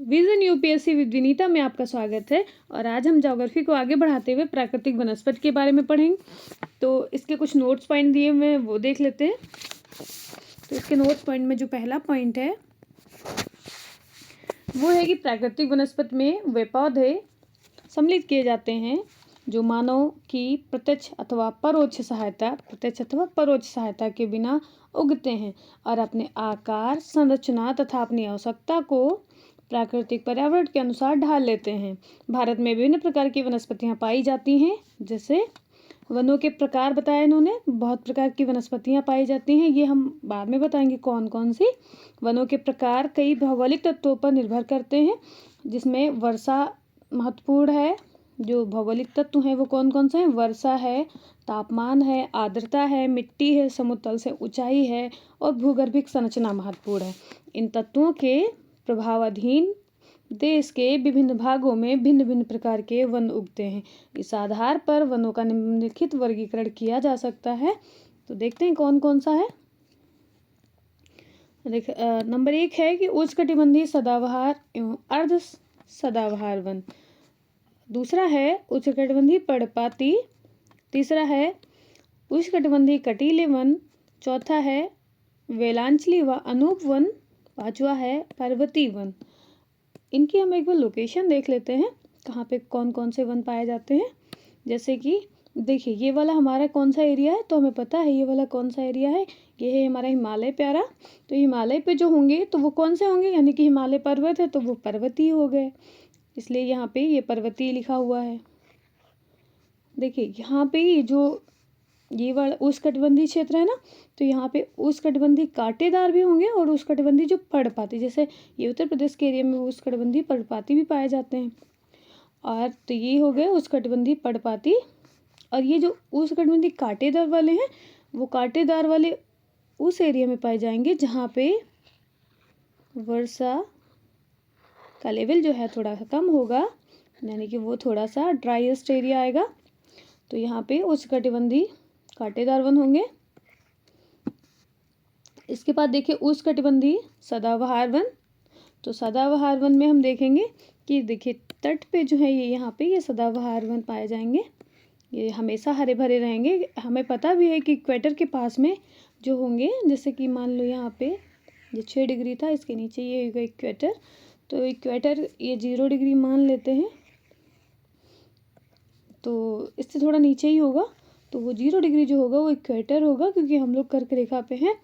Vision UPSC with Vinita में आपका स्वागत है। और आज हम ज्योग्राफी को आगे बढ़ाते हुए प्राकृतिक वनस्पति के बारे में पढ़ेंगे। तो इसके कुछ नोट्स पॉइंट दिए हुए हैं, वो देख लेते हैं। तो इसके नोट्स पॉइंट में जो पहला पॉइंट है वो है कि प्राकृतिक वनस्पति में वे पौधे सम्मिलित किए जाते हैं जो मानव की प्रत्यक्ष अथवा परोक्ष सहायता के बिना उगते हैं और अपने आकार, संरचना तथा अपनी आवश्यकता को प्राकृतिक पर्यावरण के अनुसार ढाल लेते हैं। भारत में विभिन्न प्रकार की वनस्पतियां पाई जाती हैं। जैसे वनों के प्रकार बताए इन्होंने, बहुत प्रकार की वनस्पतियां पाई जाती हैं। ये हम बाद में बताएंगे कौन कौन सी। वनों के प्रकार कई भौगोलिक तत्वों पर निर्भर करते हैं, जिसमें वर्षा महत्वपूर्ण है। जो भौगोलिक तत्व हैं वो कौन कौन से हैं? वर्षा है, तापमान है, आर्द्रता है, मिट्टी है, समुद्र तल से ऊंचाई है और भूगर्भिक संरचना महत्वपूर्ण है। इन तत्वों के प्रभावाधीन देश के विभिन्न भागों में भिन्न भिन्न प्रकार के वन उगते हैं। इस आधार पर वनों का निम्नलिखित वर्गीकरण किया जा सकता है। तो देखते हैं कौन कौन सा है। नंबर 1 है कि उष्णकटिबंधीय सदाबहार एवं अर्ध सदाबहार वन। दूसरा है उष्णकटिबंधीय पर्णपाती। तीसरा है उष्णकटिबंधीय कटीले वन। चौथा है वेलांचली व अनूप वन। पांचवा है पर्वतीय वन। इनकी हम एक बार लोकेशन देख लेते हैं, कहाँ पे कौन कौन से वन पाए जाते हैं। जैसे कि देखिए ये वाला हमारा कौन सा एरिया है, तो हमें पता है ये वाला कौन सा एरिया है। ये है हमारा हिमालय प्यारा। तो हिमालय पे जो होंगे तो वो कौन से होंगे, यानी कि हिमालय पर्वत है तो वो पर्वतीय हो गए, इसलिए यहाँ पे ये पर्वतीय लिखा हुआ है। देखिए यहाँ पे ये वाला उष्णकटिबंधीय क्षेत्र है ना, तो यहाँ पे उष्णकटिबंधीय कांटेदार भी होंगे और उष्णकटिबंधीय जो पर्णपाती, जैसे ये उत्तर प्रदेश के एरिया में उष्णकटिबंधीय पर्णपाती भी पाए जाते हैं। और तो ये हो गए उष्णकटिबंधीय पर्णपाती। और ये जो उष्णकटिबंधीय कांटेदार वाले हैं वो कांटेदार वाले उस एरिया में पाए जाएंगे जहाँ पे वर्षा का लेवल जो है थोड़ा सा कम होगा, यानी कि वो थोड़ा सा ड्राइएस्ट एरिया आएगा। तो यहाँ पे उष्णकटिबंधीय कांटेदार वन होंगे। इसके बाद देखिए उष्णकटिबंधीय सदाबहार वन। तो सदाबहार वन में हम देखेंगे कि देखिए तट पे जो है ये यहाँ पे ये सदाबहार वन पाए जाएंगे। ये हमेशा हरे भरे रहेंगे। हमें पता भी है कि इक्वेटर के पास में जो होंगे, जैसे कि मान लो यहाँ पे ये 6 डिग्री था, इसके नीचे ये होगा इक्वेटर। तो इक्वेटर ये 0 डिग्री मान लेते हैं, तो इससे थोड़ा नीचे ही होगा। तो वो 0 डिग्री जो होगा वो इक्वेटर होगा, क्योंकि हम लोग कर्क रेखा पे हैं।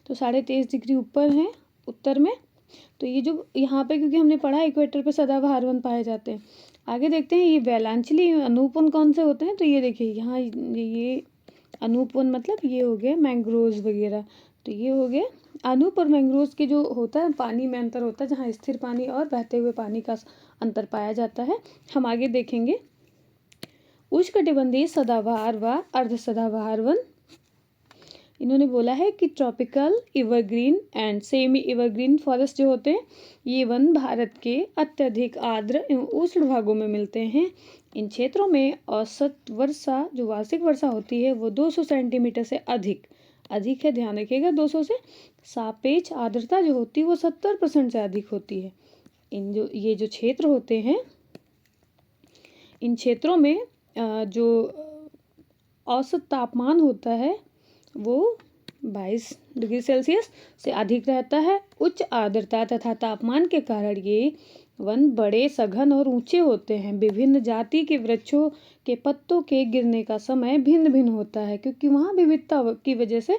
तो 23.5 डिग्री ऊपर हैं उत्तर में। तो ये जो यहाँ पे, क्योंकि हमने पढ़ा इक्वेटर पे सदाबहार वन पाए जाते हैं। आगे देखते हैं ये वेलांचली अनूप वन कौन से होते हैं। तो ये देखिए यहाँ ये अनूप वन मतलब ये हो गया मैंग्रोव्स वगैरह। तो ये हो गए अनूप और मैंग्रोव्स के जो होता है पानी में अंतर होता है, जहाँ स्थिर पानी और बहते हुए पानी का अंतर पाया जाता है। हम आगे देखेंगे उष्णकटिबंधीय सदाबहार व अर्ध सदाबहार वन। इन्होंने बोला है कि tropical evergreen and semi evergreen forest जो होते हैं ये वन भारत के अत्यधिक आर्द्र एवं उष्ण भागों में मिलते हैं। इन क्षेत्रों में औसत वर्षा जो वार्षिक वर्षा होती है वो 200 सेंटीमीटर से अधिक है, ध्यान रखिएगा 200 से। सापेक्ष आर्द्रता जो होती है वो 70% से अधिक होती है। ये जो क्षेत्र होते हैं, इन क्षेत्रों में जो औसत तापमान होता है वो 22 डिग्री सेल्सियस से अधिक रहता है। उच्च आर्द्रता तथा तापमान के कारण ये वन बड़े, सघन और ऊंचे होते हैं। विभिन्न जाति के वृक्षों के पत्तों के गिरने का समय भिन्न भिन्न होता है, क्योंकि वहाँ विविधता की वजह से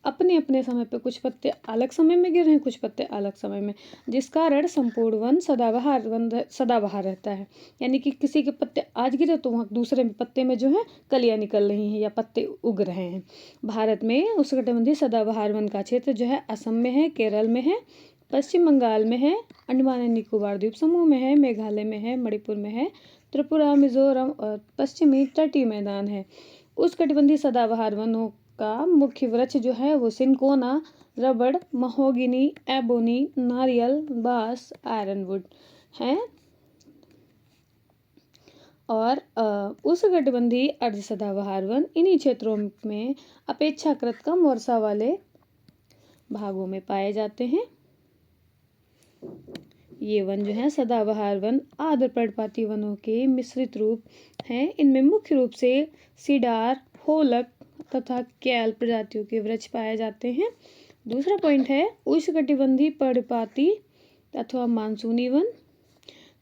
अपने अपने समय पे कुछ पत्ते अलग समय में गिर रहे हैं, कुछ पत्ते अलग समय में, जिस कारण संपूर्ण वन सदाबहार रहता है। यानी कि किसी के पत्ते आज गिरे तो वहाँ दूसरे पत्ते में जो है कलियां निकल रही हैं या पत्ते उग रहे हैं। भारत में उष्णकटिबंधीय सदाबहार वन का क्षेत्र जो है असम में है, केरल में है, पश्चिम बंगाल में है, अंडमान एंड निकोबार द्वीप समूह में है, मेघालय में है, मणिपुर में है, त्रिपुरा, मिजोरम और पश्चिमी तटीय मैदान है। उष्णकटिबंधीय सदाबहार वनों का मुख्य वृक्ष जो है वो सिनकोना, रबड़, महोगनी, एबोनी, नारियल, बांस, आयरनवुड हैं। और उष्णकटिबंधीय अर्ध सदाबहार वन इन्हीं क्षेत्रों में अपेक्षाकृत कम वर्षा वाले भागों में पाए जाते हैं। ये वन जो है सदाबहार वन आर्द्र पर्णपाती वनों के मिश्रित रूप हैं। इनमें मुख्य रूप से सीडार, होलक तथा कैल प्रजातियों के वृक्ष पाए जाते हैं। दूसरा पॉइंट है उष्णकटिबंधीय पर्णपाती अथवा मानसूनी वन।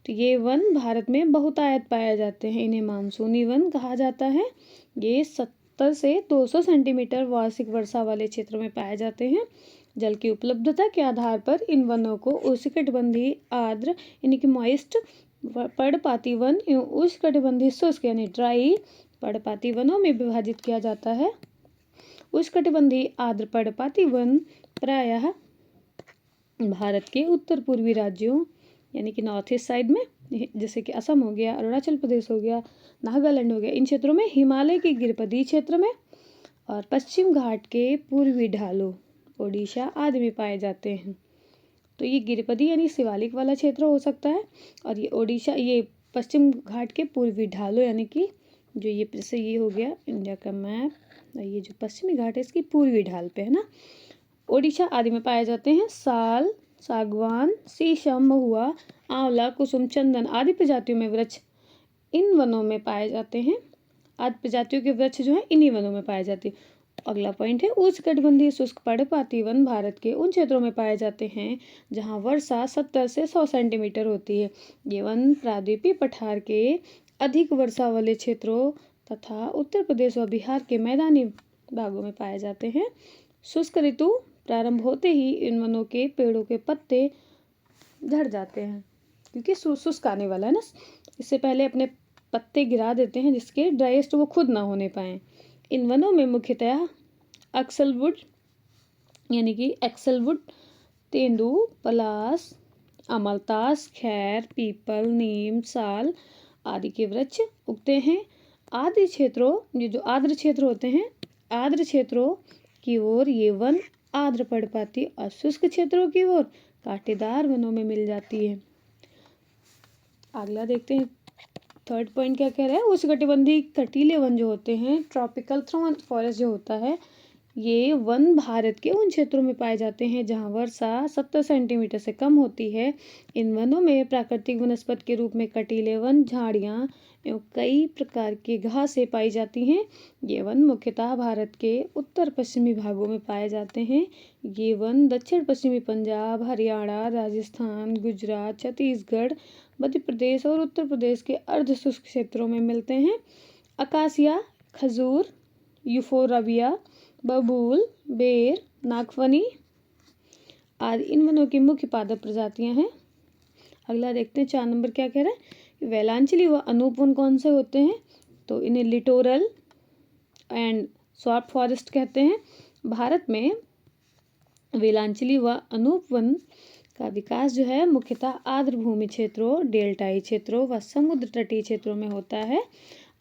तो ये वन भारत में बहुतायत पाए जाते हैं, इन्हें मानसूनी वन कहा जाता है। ये 70 से 200 सेंटीमीटर वार्षिक वर्षा वाले क्षेत्र में पाए जाते हैं। जल की उपलब्धता के आधार पर इन वनों को उष्णकटिबंधीय आर्द्र यानी कि मॉइस्ट पर्णपाती वन एवं उष्णकटिबंधीय शुष्क यानी ड्राई पर्णपाती वनों में विभाजित किया जाता है। उष्णकटिबंधीय आर्द्र पर्णपाती वन प्रायः भारत के उत्तर पूर्वी राज्यों यानी कि नॉर्थ ईस्ट साइड में, जैसे कि असम हो गया, अरुणाचल प्रदेश हो गया, नागालैंड हो गया, इन क्षेत्रों में, हिमालय के गिरिपदीय क्षेत्र में और पश्चिम घाट के पूर्वी ढालों ओडिशा आदि में पाए जाते हैं। तो ये गिरिपदी यानी शिवालिक वाला क्षेत्र हो सकता है, और ये ओडिशा, ये पश्चिम घाट के पूर्वी ढालों यानी कि जो ये जैसे ये हो गया इंडिया का मैप, ये जो पश्चिमी घाट है इसकी पूर्वी ढाल पे है ना, ओडिशा आदि में पाए जाते हैं। साल, सागवान, शीशम, महुआ, आंवला, कुसुम, चंदन आदि प्रजातियों में वृक्ष इन वनों में पाए जाते हैं। आदि प्रजातियों के वृक्ष जो है इन्हीं वनों में पाए जाते हैं। अगला पॉइंट है उष्णकटिबंधीय शुष्क पर्णपाती वन भारत के उन क्षेत्रों में पाए जाते हैं जहां वर्षा 70 से 100 सेंटीमीटर होती है। ये वन प्रायद्वीपीय पठार के अधिक वर्षा वाले क्षेत्रों तथा उत्तर प्रदेश व बिहार के मैदानी भागों में पाए जाते हैं। शुष्क ऋतु प्रारंभ होते ही इन वनों के पेड़ों के पत्ते झड़ जाते हैं, क्योंकि शुष्क आने वाला है ना, इससे पहले अपने पत्ते गिरा देते हैं जिसके ड्राइएस्ट वो खुद ना होने पाए। इन वनों में मुख्यतः अक्सलवुड यानी कि एक्सलवुड, तेंदू, पलास, अमलतास, खैर, पीपल, नीम, साल आदि के वृक्ष उगते हैं। आर्द्र क्षेत्रों, ये जो आर्द्र क्षेत्र होते हैं, आर्द्र क्षेत्रों की ओर ये वन आर्द्र पर्णपाती और शुष्क क्षेत्रों की ओर कांटेदार वनों में मिल जाती है। अगला देखते हैं थर्ड पॉइंट क्या कह रहा है। उष्णकटिबंधीय कटीले वन जो होते हैं, ट्रॉपिकल थ्रॉन फॉरेस्ट जो होता है, ये वन भारत के उन क्षेत्रों में पाए जाते हैं जहां वर्षा 70 सेंटीमीटर से कम होती है। इन वनों में प्राकृतिक वनस्पति के रूप में कटीले वन, झाड़ियां एवं कई प्रकार की घासें पाई जाती हैं। ये वन मुख्यतः भारत के उत्तर पश्चिमी भागों में पाए जाते हैं। ये वन दक्षिण पश्चिमी पंजाब, हरियाणा, राजस्थान, गुजरात, छत्तीसगढ़, मध्य प्रदेश और उत्तर प्रदेश के अर्ध शुष्क क्षेत्रों में मिलते हैं। अकासिया, खजूर, यूफोरबिया, बबूल, बेर, नागफनी आदि इन वनों की मुख्य पादप प्रजातियां हैं। अगला देखते हैं 4 नंबर क्या कह रहा है। वेलांचली व अनूप वन कौन से होते हैं, तो इन्हें लिटोरल एंड स्वॉर्प फॉरेस्ट कहते हैं। भारत में वेलांचली व अनूप वन का विकास जो है मुख्यतः आर्द्र भूमि क्षेत्रों, डेल्टाई क्षेत्रों व समुद्र तटीय क्षेत्रों में होता है।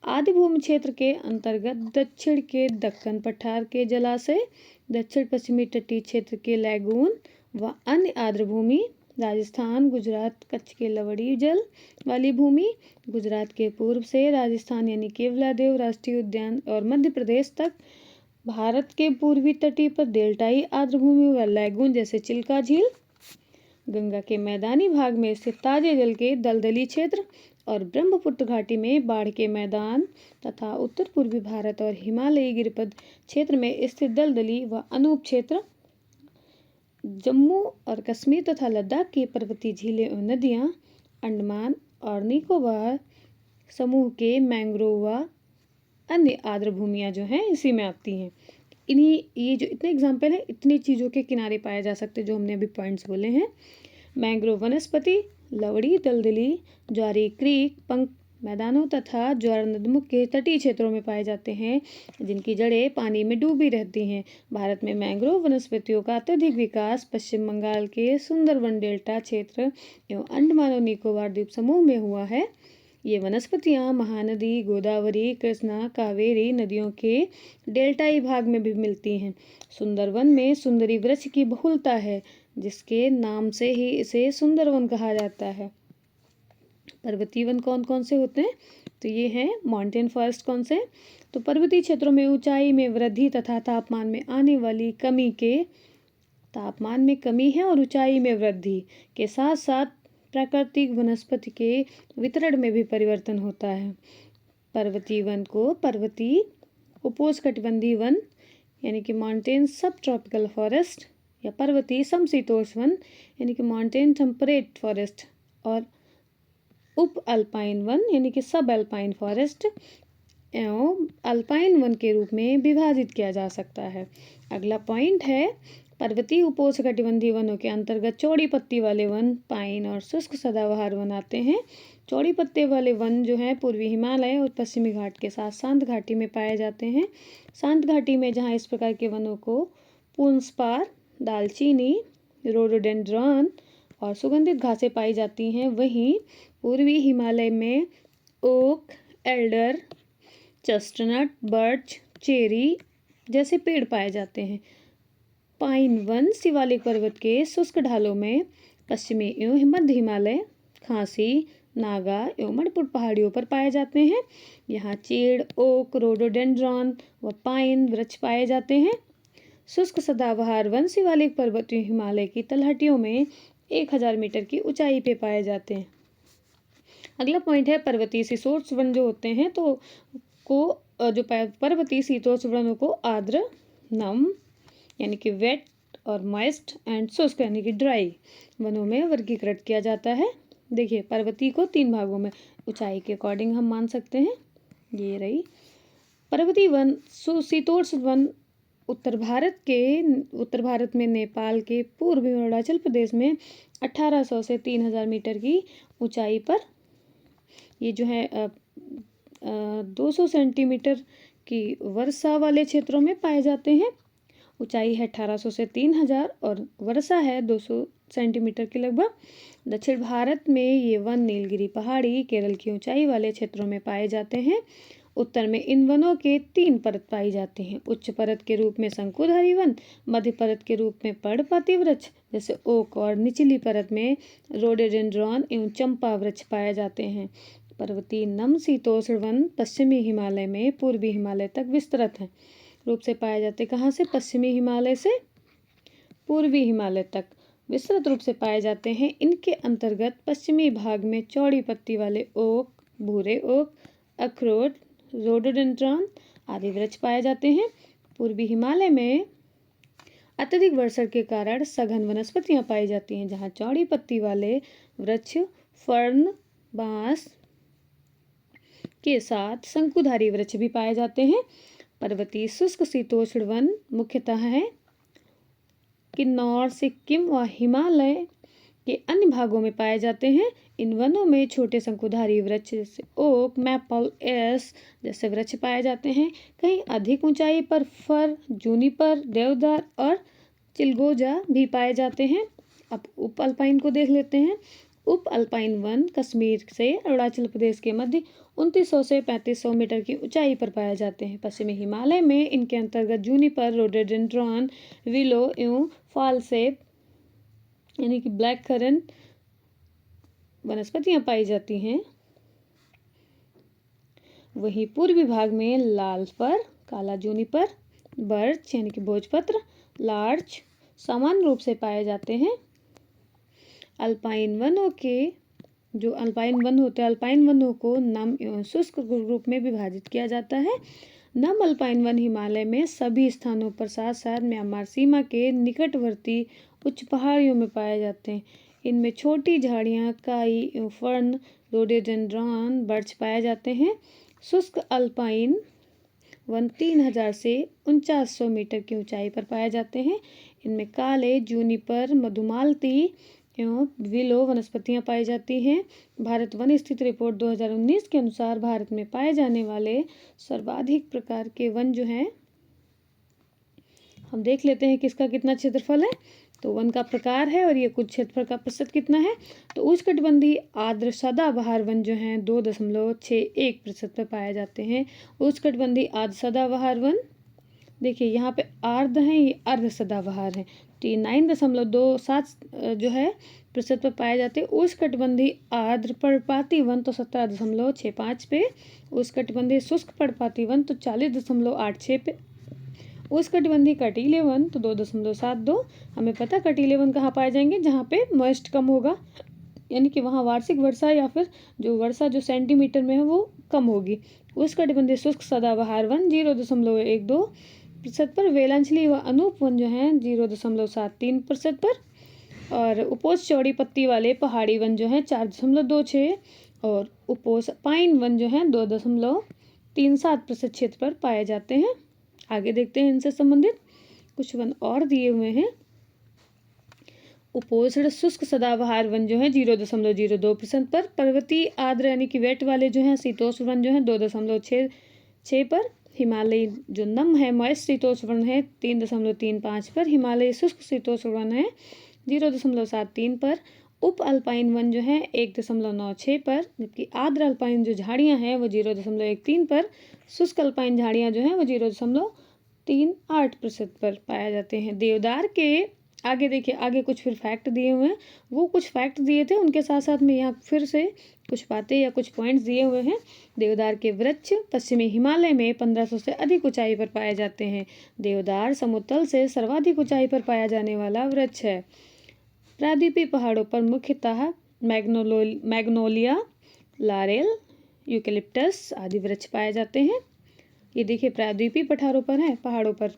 आर्द्र भूमि क्षेत्र के अंतर्गत दक्षिण के दक्कन पठार के जलाशय, दक्षिण पश्चिमी तटीय क्षेत्र के लैगून व अन्य आर्द्र भूमि, राजस्थान, गुजरात, कच्छ के लवड़ी जल वाली भूमि, गुजरात के पूर्व से राजस्थान यानी केवलादेव राष्ट्रीय उद्यान और मध्य प्रदेश तक, भारत के पूर्वी तटीय पर डेल्टाई आर्द्र भूमि व लैगून जैसे चिल्का झील, गंगा के मैदानी भाग में स्थित ताजे जल के दलदली क्षेत्र और ब्रह्मपुत्र घाटी में बाढ़ के मैदान तथा उत्तर पूर्वी भारत और हिमालयी गिरिपद क्षेत्र में स्थित दलदली व अनूप क्षेत्र, जम्मू और कश्मीर तथा लद्दाख की पर्वतीय झीलें और नदियाँ, अंडमान और निकोबार समूह के मैंग्रोव व अन्य आर्द्र भूमियाँ जो हैं इसी में आती हैं। इन्हीं ये जो इतने एग्जाम्पल हैं, इतनी चीज़ों के किनारे पाए जा सकते हैं जो हमने अभी पॉइंट्स बोले हैं। मैंग्रोव वनस्पति लवड़ी, दलदली, ज्वारी क्रीक, पंख मैदानों तथा ज्वार नदमुख के तटीय क्षेत्रों में पाए जाते हैं जिनकी जड़ें पानी में डूबी रहती हैं। भारत में मैंग्रोव वनस्पतियों का अत्यधिक विकास पश्चिम बंगाल के सुंदरवन डेल्टा क्षेत्र एवं अंडमान और निकोबार द्वीप समूह में हुआ है। ये वनस्पतियां महानदी, गोदावरी, कृष्णा, कावेरी नदियों के डेल्टाई भाग में भी मिलती हैं। सुंदरवन में सुंदरी वृक्ष की बहुलता है जिसके नाम से ही इसे सुंदरवन कहा जाता है। पर्वतीय वन कौन कौन से होते हैं, तो ये हैं माउंटेन फॉरेस्ट। कौन से, तो पर्वतीय क्षेत्रों में ऊंचाई में वृद्धि तथा तापमान में आने वाली कमी के, तापमान में कमी है और ऊंचाई में वृद्धि के साथ साथ प्राकृतिक वनस्पति के वितरण में भी परिवर्तन होता है। पर्वतीय वन को पर्वतीय उपोष्णकटिबंधीय वन यानी कि माउंटेन सब ट्रॉपिकल फॉरेस्ट या पर्वतीय समशीतोष्ण वन यानी कि माउंटेन टेम्परेट फॉरेस्ट और उप अल्पाइन वन यानी कि सब अल्पाइन फॉरेस्ट एवं अल्पाइन वन के रूप में विभाजित किया जा सकता है। अगला पॉइंट है पर्वतीय उपोष्णकटिबंधीय वनों के अंतर्गत चौड़ी पत्ती वाले वन, पाइन और शुष्क सदाबहार वन आते हैं। चौड़ी पत्ते वाले वन जो हैं पूर्वी हिमालय और पश्चिमी घाट के साथ शांत घाटी में पाए जाते हैं। शांत घाटी में जहाँ इस प्रकार के वनों को पुंसपार, दालचीनी, रोडोडेंड्रॉन और सुगंधित घासें पाई जाती हैं, वहीं पूर्वी हिमालय में oak, alder, chestnut, birch, cherry जैसे पेड़ पाए जाते हैं। पाइन वन शिवालिक पर्वत के शुष्क ढालों में पश्चिमी एवं मध्य हिमालय, खासी, नागा एवं मणिपुर पहाड़ियों पर पाए जाते हैं। यहाँ चीड़, ओक, रोडोडेंड्रॉन व पाइन वृक्ष पाए जाते हैं। शुष्क सदाबहार वन शिवालिक पर्वतीय हिमालय की तलहटियों में 1000 मीटर की ऊंचाई पे पाए जाते हैं। अगला पॉइंट है पर्वतीय शीतोष्ण वन जो होते हैं जो पर्वतीय शीतोष्ण वनों को आर्द्र, नम यानी कि वेट और मॉइस्ट एंड शुष्क यानी कि ड्राई वनों में वर्गीकृत किया जाता है। देखिए पर्वतीय को 3 भागों में ऊंचाई के अकॉर्डिंग हम मान सकते हैं। ये रही पर्वतीय वन। शीतोष्ण वन उत्तर भारत में नेपाल के पूर्व में अरुणाचल प्रदेश में 1800 से 3000 मीटर की ऊंचाई पर ये जो है 200 सेंटीमीटर की वर्षा वाले क्षेत्रों में पाए जाते हैं। ऊंचाई है 1800 से 3000 और वर्षा है 200 सेंटीमीटर के लगभग। दक्षिण भारत में ये वन नीलगिरी पहाड़ी, केरल की ऊंचाई वाले क्षेत्रों में पाए जाते हैं। उत्तर में इन वनों के 3 परत पाई जाती हैं। उच्च परत के रूप में शंकुधारी वन, मध्य परत के रूप में पर्णपाती वृक्ष जैसे ओक और निचली परत में रोडोडेंड्रॉन एवं चंपा वृक्ष पाए जाते हैं। पर्वतीय नम शीतोष्ण वन पश्चिमी हिमालय में पूर्वी हिमालय तक विस्तृत है रूप से पाए जाते। कहाँ से? पश्चिमी हिमालय से पूर्वी हिमालय तक विस्तृत रूप से पाए जाते हैं। इनके अंतर्गत पश्चिमी भाग में चौड़ी पत्ती वाले ओक, भूरे ओक, अखरोट, रोडोडेंड्रॉन आदि वृक्ष पाए जाते हैं। पूर्वी हिमालय में अत्यधिक वर्षा के कारण सघन वनस्पतियां पाई जाती हैं, जहां चौड़ी पत्ती वाले वृक्ष फर्न, बांस के साथ शंकुधारी वृक्ष भी पाए जाते हैं। पर्वतीय शुष्क शीतोष्ण वन मुख्यतः है किन्नौर, सिक्किम व हिमालय के अन्य भागों में पाए जाते हैं। इन वनों में छोटे शंकुधारी वृक्ष जैसे ओक, मैपल, एस जैसे वृक्ष पाए जाते हैं। कहीं अधिक ऊंचाई पर फर, जूनिपर, देवदार और चिलगोजा भी पाए जाते हैं। अब उप अल्पाइन को देख लेते हैं। उप अल्पाइन वन कश्मीर से अरुणाचल प्रदेश के मध्य 2900 से 3500 मीटर की ऊंचाई पर पाए जाते हैं। पश्चिमी हिमालय में इनके अंतर्गत जूनिपर, रोडोडेंड्रॉन, विलो एवं फॉलसेप यानी कि ब्लैक करंट वनस्पतियां पाई जाती हैं। वहीं पूर्वी भाग में लाल फर, काला जूनिपर, बर्च यानी कि भोजपत्र, लार्च समान रूप से पाए जाते हैं। अल्पाइन वनों के जो अल्पाइन वन होते हैं, अल्पाइन वनों को नम एवं शुष्क रूप में विभाजित किया जाता है। नम अल्पाइन वन हिमालय में सभी स्थानों पर साथ साथ म्यांमार सीमा के निकटवर्ती उच्च पहाड़ियों में पाए जाते हैं। इनमें छोटी झाड़ियाँ, काई एवं फर्न, रोडोडेंड्रॉन, बर्च पाए जाते हैं। शुष्क अल्पाइन वन 3000 से 4900 मीटर की ऊंचाई पर पाए जाते हैं। इनमें काले, जूनिपर, मधुमालती एवं विलो वनस्पतियां पाई जाती हैं। भारत वन स्थिति रिपोर्ट 2019 के अनुसार भारत में पाए जाने वाले सर्वाधिक प्रकार के वन जो हैं, हम देख लेते हैं किसका कितना क्षेत्रफल है। तो वन का प्रकार है और ये कुल क्षेत्रफल का प्रतिशत कितना है। तो उष्णकटिबंधीय आर्द्र सदाबहार वन जो हैं 2.61% पर पाए जाते हैं। उष्णकटिबंधीय आर्द्र सदाबहार वन देखिए यहाँ पे आर्द्र हैं, ये अर्ध सदाबहार है। तो ये 9.27 जो है प्रतिशत पर पाए जाते हैं। उष्णकटिबंधीय आर्द्र पर्णपाती वन तो 17.65 पे, उष्णकटिबंधीय शुष्क पर्णपाती वन तो 40.86 पे, उष्णकटिबंधीय कटीले वन तो 2.72। हमें पता कटीले वन कहाँ पाए जाएंगे, जहाँ पे मॉइस्ट कम होगा यानी कि वहाँ वार्षिक वर्षा या फिर जो वर्षा जो सेंटीमीटर में है वो कम होगी। उष्णकटिबंधीय शुष्क सदाबहार वन 0.12% पर, वेलांचली व अनूप वन जो हैं 0.73% पर, और उपोष्ण चौड़ी पत्ती वाले पहाड़ी वन जो हैं 4.26, और उपोष्ण पाइन वन जो हैं 2.37% क्षेत्र पर पाए जाते हैं। आगे देखते हैं इनसे संबंधित कुछ वन और दिए हुए हैं। उपोष्ण शुष्क सदाबहार वन जो है 0.02% पर, पर्वतीय आर्द्र यानी कि वेट वाले जो हैं शीतोष्ण वन जो है 2.66 पर, हिमालयी जो नम है मॉइस्ट शीतोष्ण वन है 3.35 पर, हिमालयी शुष्क शीतोष्ण वन है 0.73 पर, उप अल्पाइन वन जो है 1.96 पर, जबकि आर्द्र अल्पाइन जो झाड़ियाँ हैं वो 0.13 पर, शुष्क अल्पाइन झाड़ियाँ जो हैं वो 0.38% पर पाया जाते हैं। देवदार के आगे देखिए, आगे कुछ फिर फैक्ट दिए हुए हैं, वो कुछ फैक्ट दिए थे उनके साथ साथ में यहाँ फिर से कुछ बातें या कुछ पॉइंट्स दिए हुए हैं। देवदार के वृक्ष पश्चिमी हिमालय में 1500 से अधिक ऊंचाई पर पाए जाते हैं। देवदार समुद्र से सर्वाधिक ऊंचाई पर पाया जाने वाला वृक्ष है। प्रायद्वीपीय पहाड़ों पर मुख्यतः मैग्नोलिया, लारेल, यूकेलिप्टस आदि वृक्ष पाए जाते हैं। ये देखिए प्रायद्वीपीय पठारों पर है, पहाड़ों पर।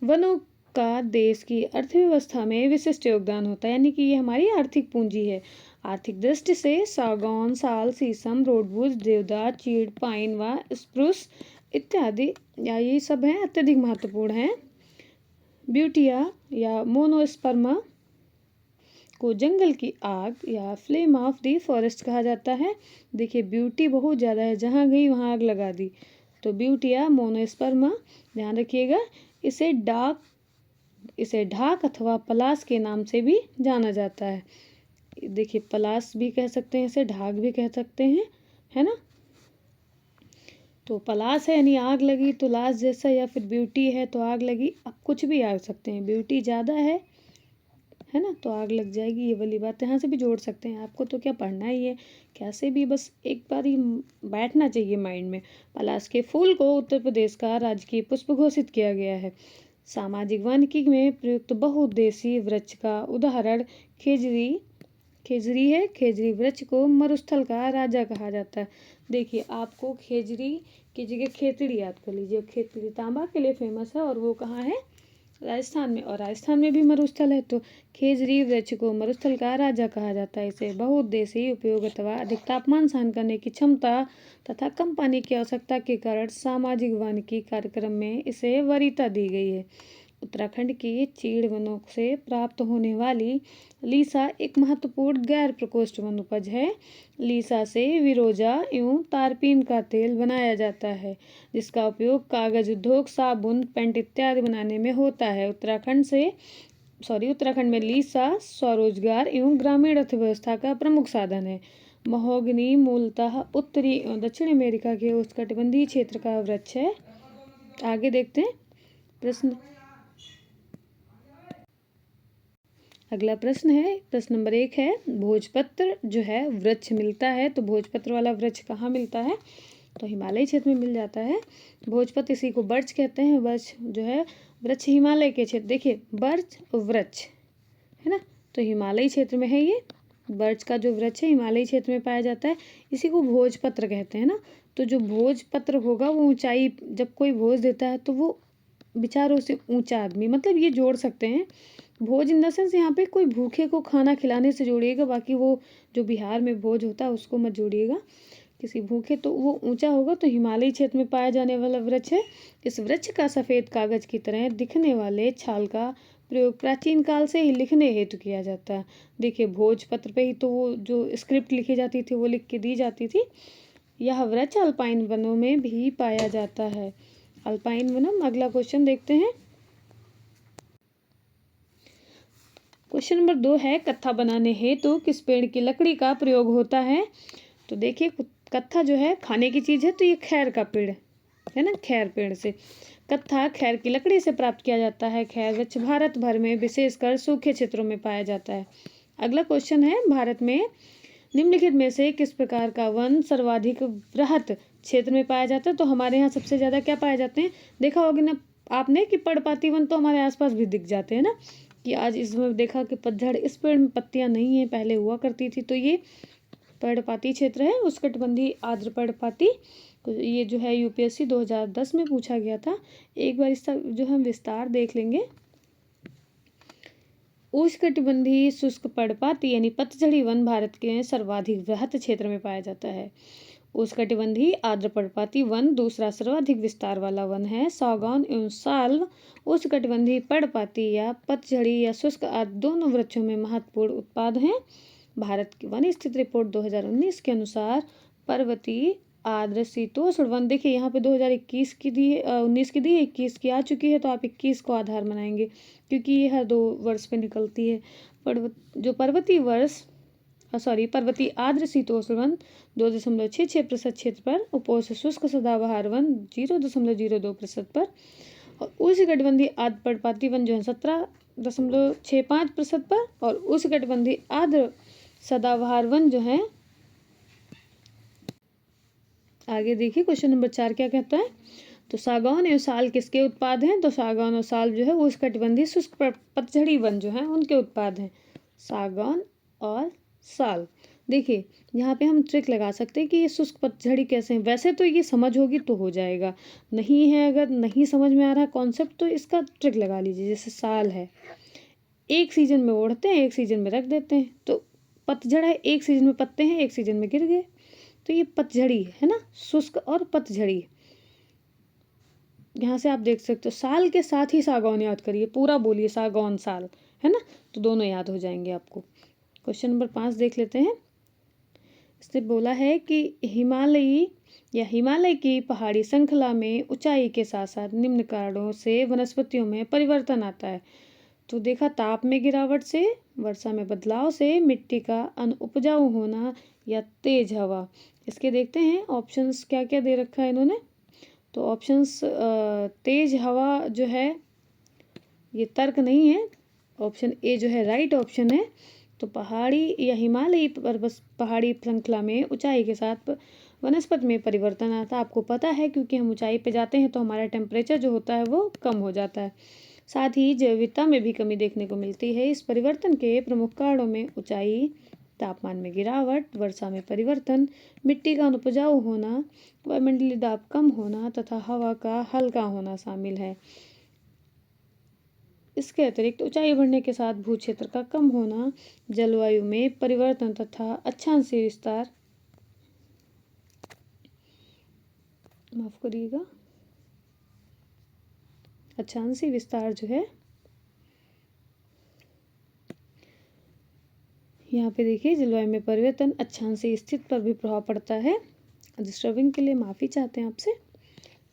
वनों का देश की अर्थव्यवस्था में विशिष्ट योगदान होता है, यानी कि ये हमारी आर्थिक पूंजी है। आर्थिक दृष्टि से सागौन, साल, शीशम, रोडवुड, देवदार, चीड़, पाइन व स्प्रूस इत्यादि या ये सब हैं अत्यधिक महत्वपूर्ण हैं। ब्यूटिया या मोनोस्पर्मा को जंगल की आग या फ्लेम ऑफ द फॉरेस्ट कहा जाता है। देखिए ब्यूटी बहुत ज़्यादा है, जहाँ गई वहाँ आग लगा दी, तो ब्यूटिया मोनोस्पर्मा ध्यान रखिएगा। इसे ढाक अथवा पलास के नाम से भी जाना जाता है। देखिए पलास भी कह सकते हैं, इसे ढाक भी कह सकते हैं, है ना। तो पलास है यानी आग लगी, तो लाश जैसा, या फिर ब्यूटी है तो आग लगी, अब कुछ भी आ सकते हैं। ब्यूटी ज़्यादा है ना, तो आग लग जाएगी, ये वाली बात यहाँ से भी जोड़ सकते हैं। आपको तो क्या पढ़ना ही है, कैसे भी बस एक बार ही बैठना चाहिए माइंड में। पलास के फूल को उत्तर प्रदेश का राजकीय पुष्प घोषित किया गया है। सामाजिक वानिकी में प्रयुक्त बहुउद्देशीय वृक्ष का उदाहरण खेजरी है। खेजरी वृक्ष को मरुस्थल का राजा कहा जाता है। देखिए आपको खेजरी की जगह खेतड़ी याद कर लीजिए। खेतड़ी तांबा के लिए फेमस है और वो कहाँ है, राजस्थान में, और राजस्थान में भी मरुस्थल है, तो खेजरी वृक्ष को मरुस्थल का राजा कहा जाता है। इसे बहुउद्देशीय उपयोग अथवा अधिक तापमान सहन करने की क्षमता तथा कम पानी की आवश्यकता के कारण सामाजिक वानिकी कार्यक्रम में इसे वरीयता दी गई है। उत्तराखंड की चीड़ वनों से प्राप्त होने वाली लीसा एक महत्वपूर्ण गैर प्रकोष्ठ वन उपज है। लीसा से विरोजा एवं तारपीन का तेल बनाया जाता है, जिसका उपयोग कागज उद्योग, साबुन, पेंट इत्यादि बनाने में होता है। उत्तराखंड में लीसा स्वरोजगार एवं ग्रामीण अर्थव्यवस्था का प्रमुख साधन है। महोगनी मूलतः उत्तरी एवं दक्षिण अमेरिका के उष्णकटिबंधीय क्षेत्र का वृक्ष है। आगे देखते हैं प्रश्न। अगला प्रश्न है, प्रश्न नंबर 1 है, भोजपत्र जो है वृक्ष मिलता है, तो भोजपत्र वाला वृक्ष कहाँ मिलता है, तो हिमालय क्षेत्र में मिल जाता है। भोजपत्र इसी को बर्च कहते हैं। बर्च जो है वृक्ष हिमालय के क्षेत्र, देखिए बर्च वृक्ष है ना, तो हिमालय क्षेत्र में है ये। बर्च का जो वृक्ष है हिमालय क्षेत्र में पाया जाता है, इसी को भोजपत्र कहते हैं ना। तो जो भोजपत्र होगा वो ऊंचाई, जब कोई भोज देता है तो वो विचारों से ऊंचा आदमी, मतलब ये जोड़ सकते हैं। भोज इन द सेंस यहाँ पे कोई भूखे को खाना खिलाने से जोड़िएगा, बाकी वो जो बिहार में भोज होता है उसको मत जोड़िएगा। किसी भूखे, तो वो ऊंचा होगा, तो हिमालय क्षेत्र में पाया जाने वाला वृक्ष है। इस वृक्ष का सफ़ेद कागज की तरह दिखने वाले छाल का प्रयोग प्राचीन काल से ही लिखने हेतु किया जाता है। देखिए भोजपत्र पे ही तो वो जो स्क्रिप्ट लिखी जाती थी वो लिख के दी जाती थी। यह वृक्ष अल्पाइन वनों में भी पाया जाता है। अल्पाइन वनम। अगला क्वेश्चन देखते हैं। क्वेश्चन नंबर 2 है, कत्था बनाने हेतु किस पेड़ की लकड़ी का प्रयोग होता है, तो देखिए कत्था जो है खाने की चीज़ है, तो ये खैर का पेड़ है ना, खैर पेड़ से कत्था खैर की लकड़ी से प्राप्त किया जाता है। खैर वृक्ष भारत भर में विशेषकर सूखे क्षेत्रों में पाया जाता है। अगला क्वेश्चन है, भारत में निम्नलिखित में से किस प्रकार का वन सर्वाधिक वृहत क्षेत्र में पाया जाता है, तो हमारे यहाँ सबसे ज़्यादा क्या पाए जाते हैं, देखा होगा ना आपने कि पर्णपाती वन तो हमारे आसपास भी दिख जाते हैं ना, कि आज इसमें देखा कि पतझड़, इस पेड़ में पत्तियां नहीं है, पहले हुआ करती थी। तो ये पर्णपाती क्षेत्र है, उष्णकटिबंधीय आर्द्र पर्णपाती। तो ये जो है यूपीएससी 2010 में पूछा गया था। एक बार इसका जो हम विस्तार देख लेंगे। उष्णकटिबंधीय शुष्क पर्णपाती यानी पतझड़ी वन भारत के सर्वाधिक वृहत क्षेत्र में पाया जाता है। उष्णकटिबंधीय आर्द्र पर्णपाती वन दूसरा सर्वाधिक विस्तार वाला वन है। सागौन एवं साल उष्णकटिबंधीय पर्णपाती या पतझड़ी या शुष्क आदि दोनों वृक्षों में महत्वपूर्ण उत्पाद हैं। भारत की वन स्थिति रिपोर्ट 2019 के अनुसार पर्वतीय आर्द्र शीतोष्ण वन, देखिए यहाँ पे 2021 की दी है, 19 की दी है, 21 की आ चुकी है, तो आप 21 को आधार बनाएंगे क्योंकि ये हर 2 वर्ष पे निकलती है। पर्वतीय आर्द्र शीतोष्ण वन 2.66% क्षेत्र पर, उपोष्ण शुष्क सदाबहार वन 0.02% पर, और उष्णकटिबंधीय आर्द्र पर्णपाती वन जो है 17.65% पर, और उष्णकटिबंधीय आर्द्र सदाबहार वन जो है, आगे देखिए क्वेश्चन नंबर 4 क्या कहता है। तो सागौन एवं साल किसके उत्पाद हैं। तो सागौन और साल जो है उष्णकटिबंधीय शुष्क पतझड़ी वन जो है उनके उत्पाद हैं, सागौन और साल। देखिए यहाँ पे हम ट्रिक लगा सकते हैं कि ये शुष्क पतझड़ी कैसे हैं। वैसे तो ये समझ होगी तो हो जाएगा, नहीं है अगर नहीं समझ में आ रहा कॉन्सेप्ट तो इसका ट्रिक लगा लीजिए। जैसे साल है, एक सीजन में ओढ़ते हैं, एक सीजन में रख देते हैं। तो पतझड़ है, एक सीजन में पत्ते हैं, एक सीजन में गिर गए, तो ये पतझड़ी है ना, शुष्क और पतझड़ी। यहाँ से आप देख सकते हो, साल के साथ ही सागौन याद करिए, पूरा बोलिए सागौन साल, है ना, तो दोनों याद हो जाएंगे आपको। क्वेश्चन नंबर 5 देख लेते हैं। इसने बोला है कि हिमालय की पहाड़ी श्रृंखला में ऊंचाई के साथ साथ निम्न कारणों से वनस्पतियों में परिवर्तन आता है। तो देखा, ताप में गिरावट से, वर्षा में बदलाव से, मिट्टी का अनुपजाऊ होना, या तेज हवा। इसके देखते हैं ऑप्शंस क्या क्या दे रखा है इन्होंने। तो ऑप्शंस, तेज हवा जो है ये तर्क नहीं है, ऑप्शन ए जो है राइट ऑप्शन है। तो पहाड़ी या हिमालयी पहाड़ी श्रृंखला में ऊंचाई के साथ वनस्पति में परिवर्तन आता है। आपको पता है क्योंकि हम ऊंचाई पे जाते हैं तो हमारा टेम्परेचर जो होता है वो कम हो जाता है। साथ ही जैव विविधता में भी कमी देखने को मिलती है। इस परिवर्तन के प्रमुख कारणों में ऊंचाई, तापमान में गिरावट, वर्षा में परिवर्तन, मिट्टी का अनुपजाऊ होना, वायुमंडलीय दाब कम होना तथा हवा का हल्का होना शामिल है। इसके अतिरिक्त ऊंचाई बढ़ने के साथ भू क्षेत्र का कम होना, जलवायु में परिवर्तन तथा अक्षांशीय विस्तार, माफ करिएगा, अक्षांशीय विस्तार जो है, यहाँ पे देखिए जलवायु में परिवर्तन अक्षांशीय स्थिति पर भी प्रभाव पड़ता है। डिस्टर्बिंग के लिए माफ़ी चाहते हैं आपसे।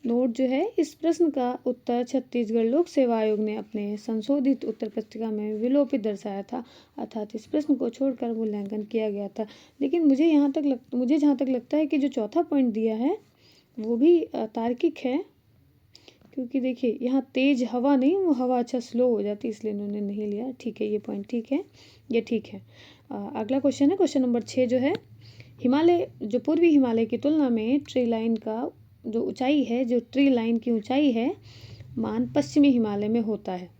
नोट जो है, इस प्रश्न का उत्तर छत्तीसगढ़ लोक सेवा आयोग ने अपने संशोधित उत्तर पुस्तिका में विलोपित दर्शाया था, अर्थात इस प्रश्न को छोड़कर मूल्यांकन किया गया था। लेकिन मुझे जहाँ तक लगता है कि जो चौथा पॉइंट दिया है वो भी तार्किक है, क्योंकि देखिए यहाँ तेज हवा नहीं, वो हवा अच्छा स्लो हो जाती, इसलिए इन्होंने नहीं लिया। ठीक है, ये पॉइंट ठीक है, ये ठीक है। अगला क्वेश्चन है, क्वेश्चन नंबर 6 जो है, हिमालय जो पूर्वी हिमालय की तुलना में ट्री लाइन का जो ऊंचाई है, जो ट्री लाइन की ऊंचाई है, मान पश्चिमी हिमालय में होता है।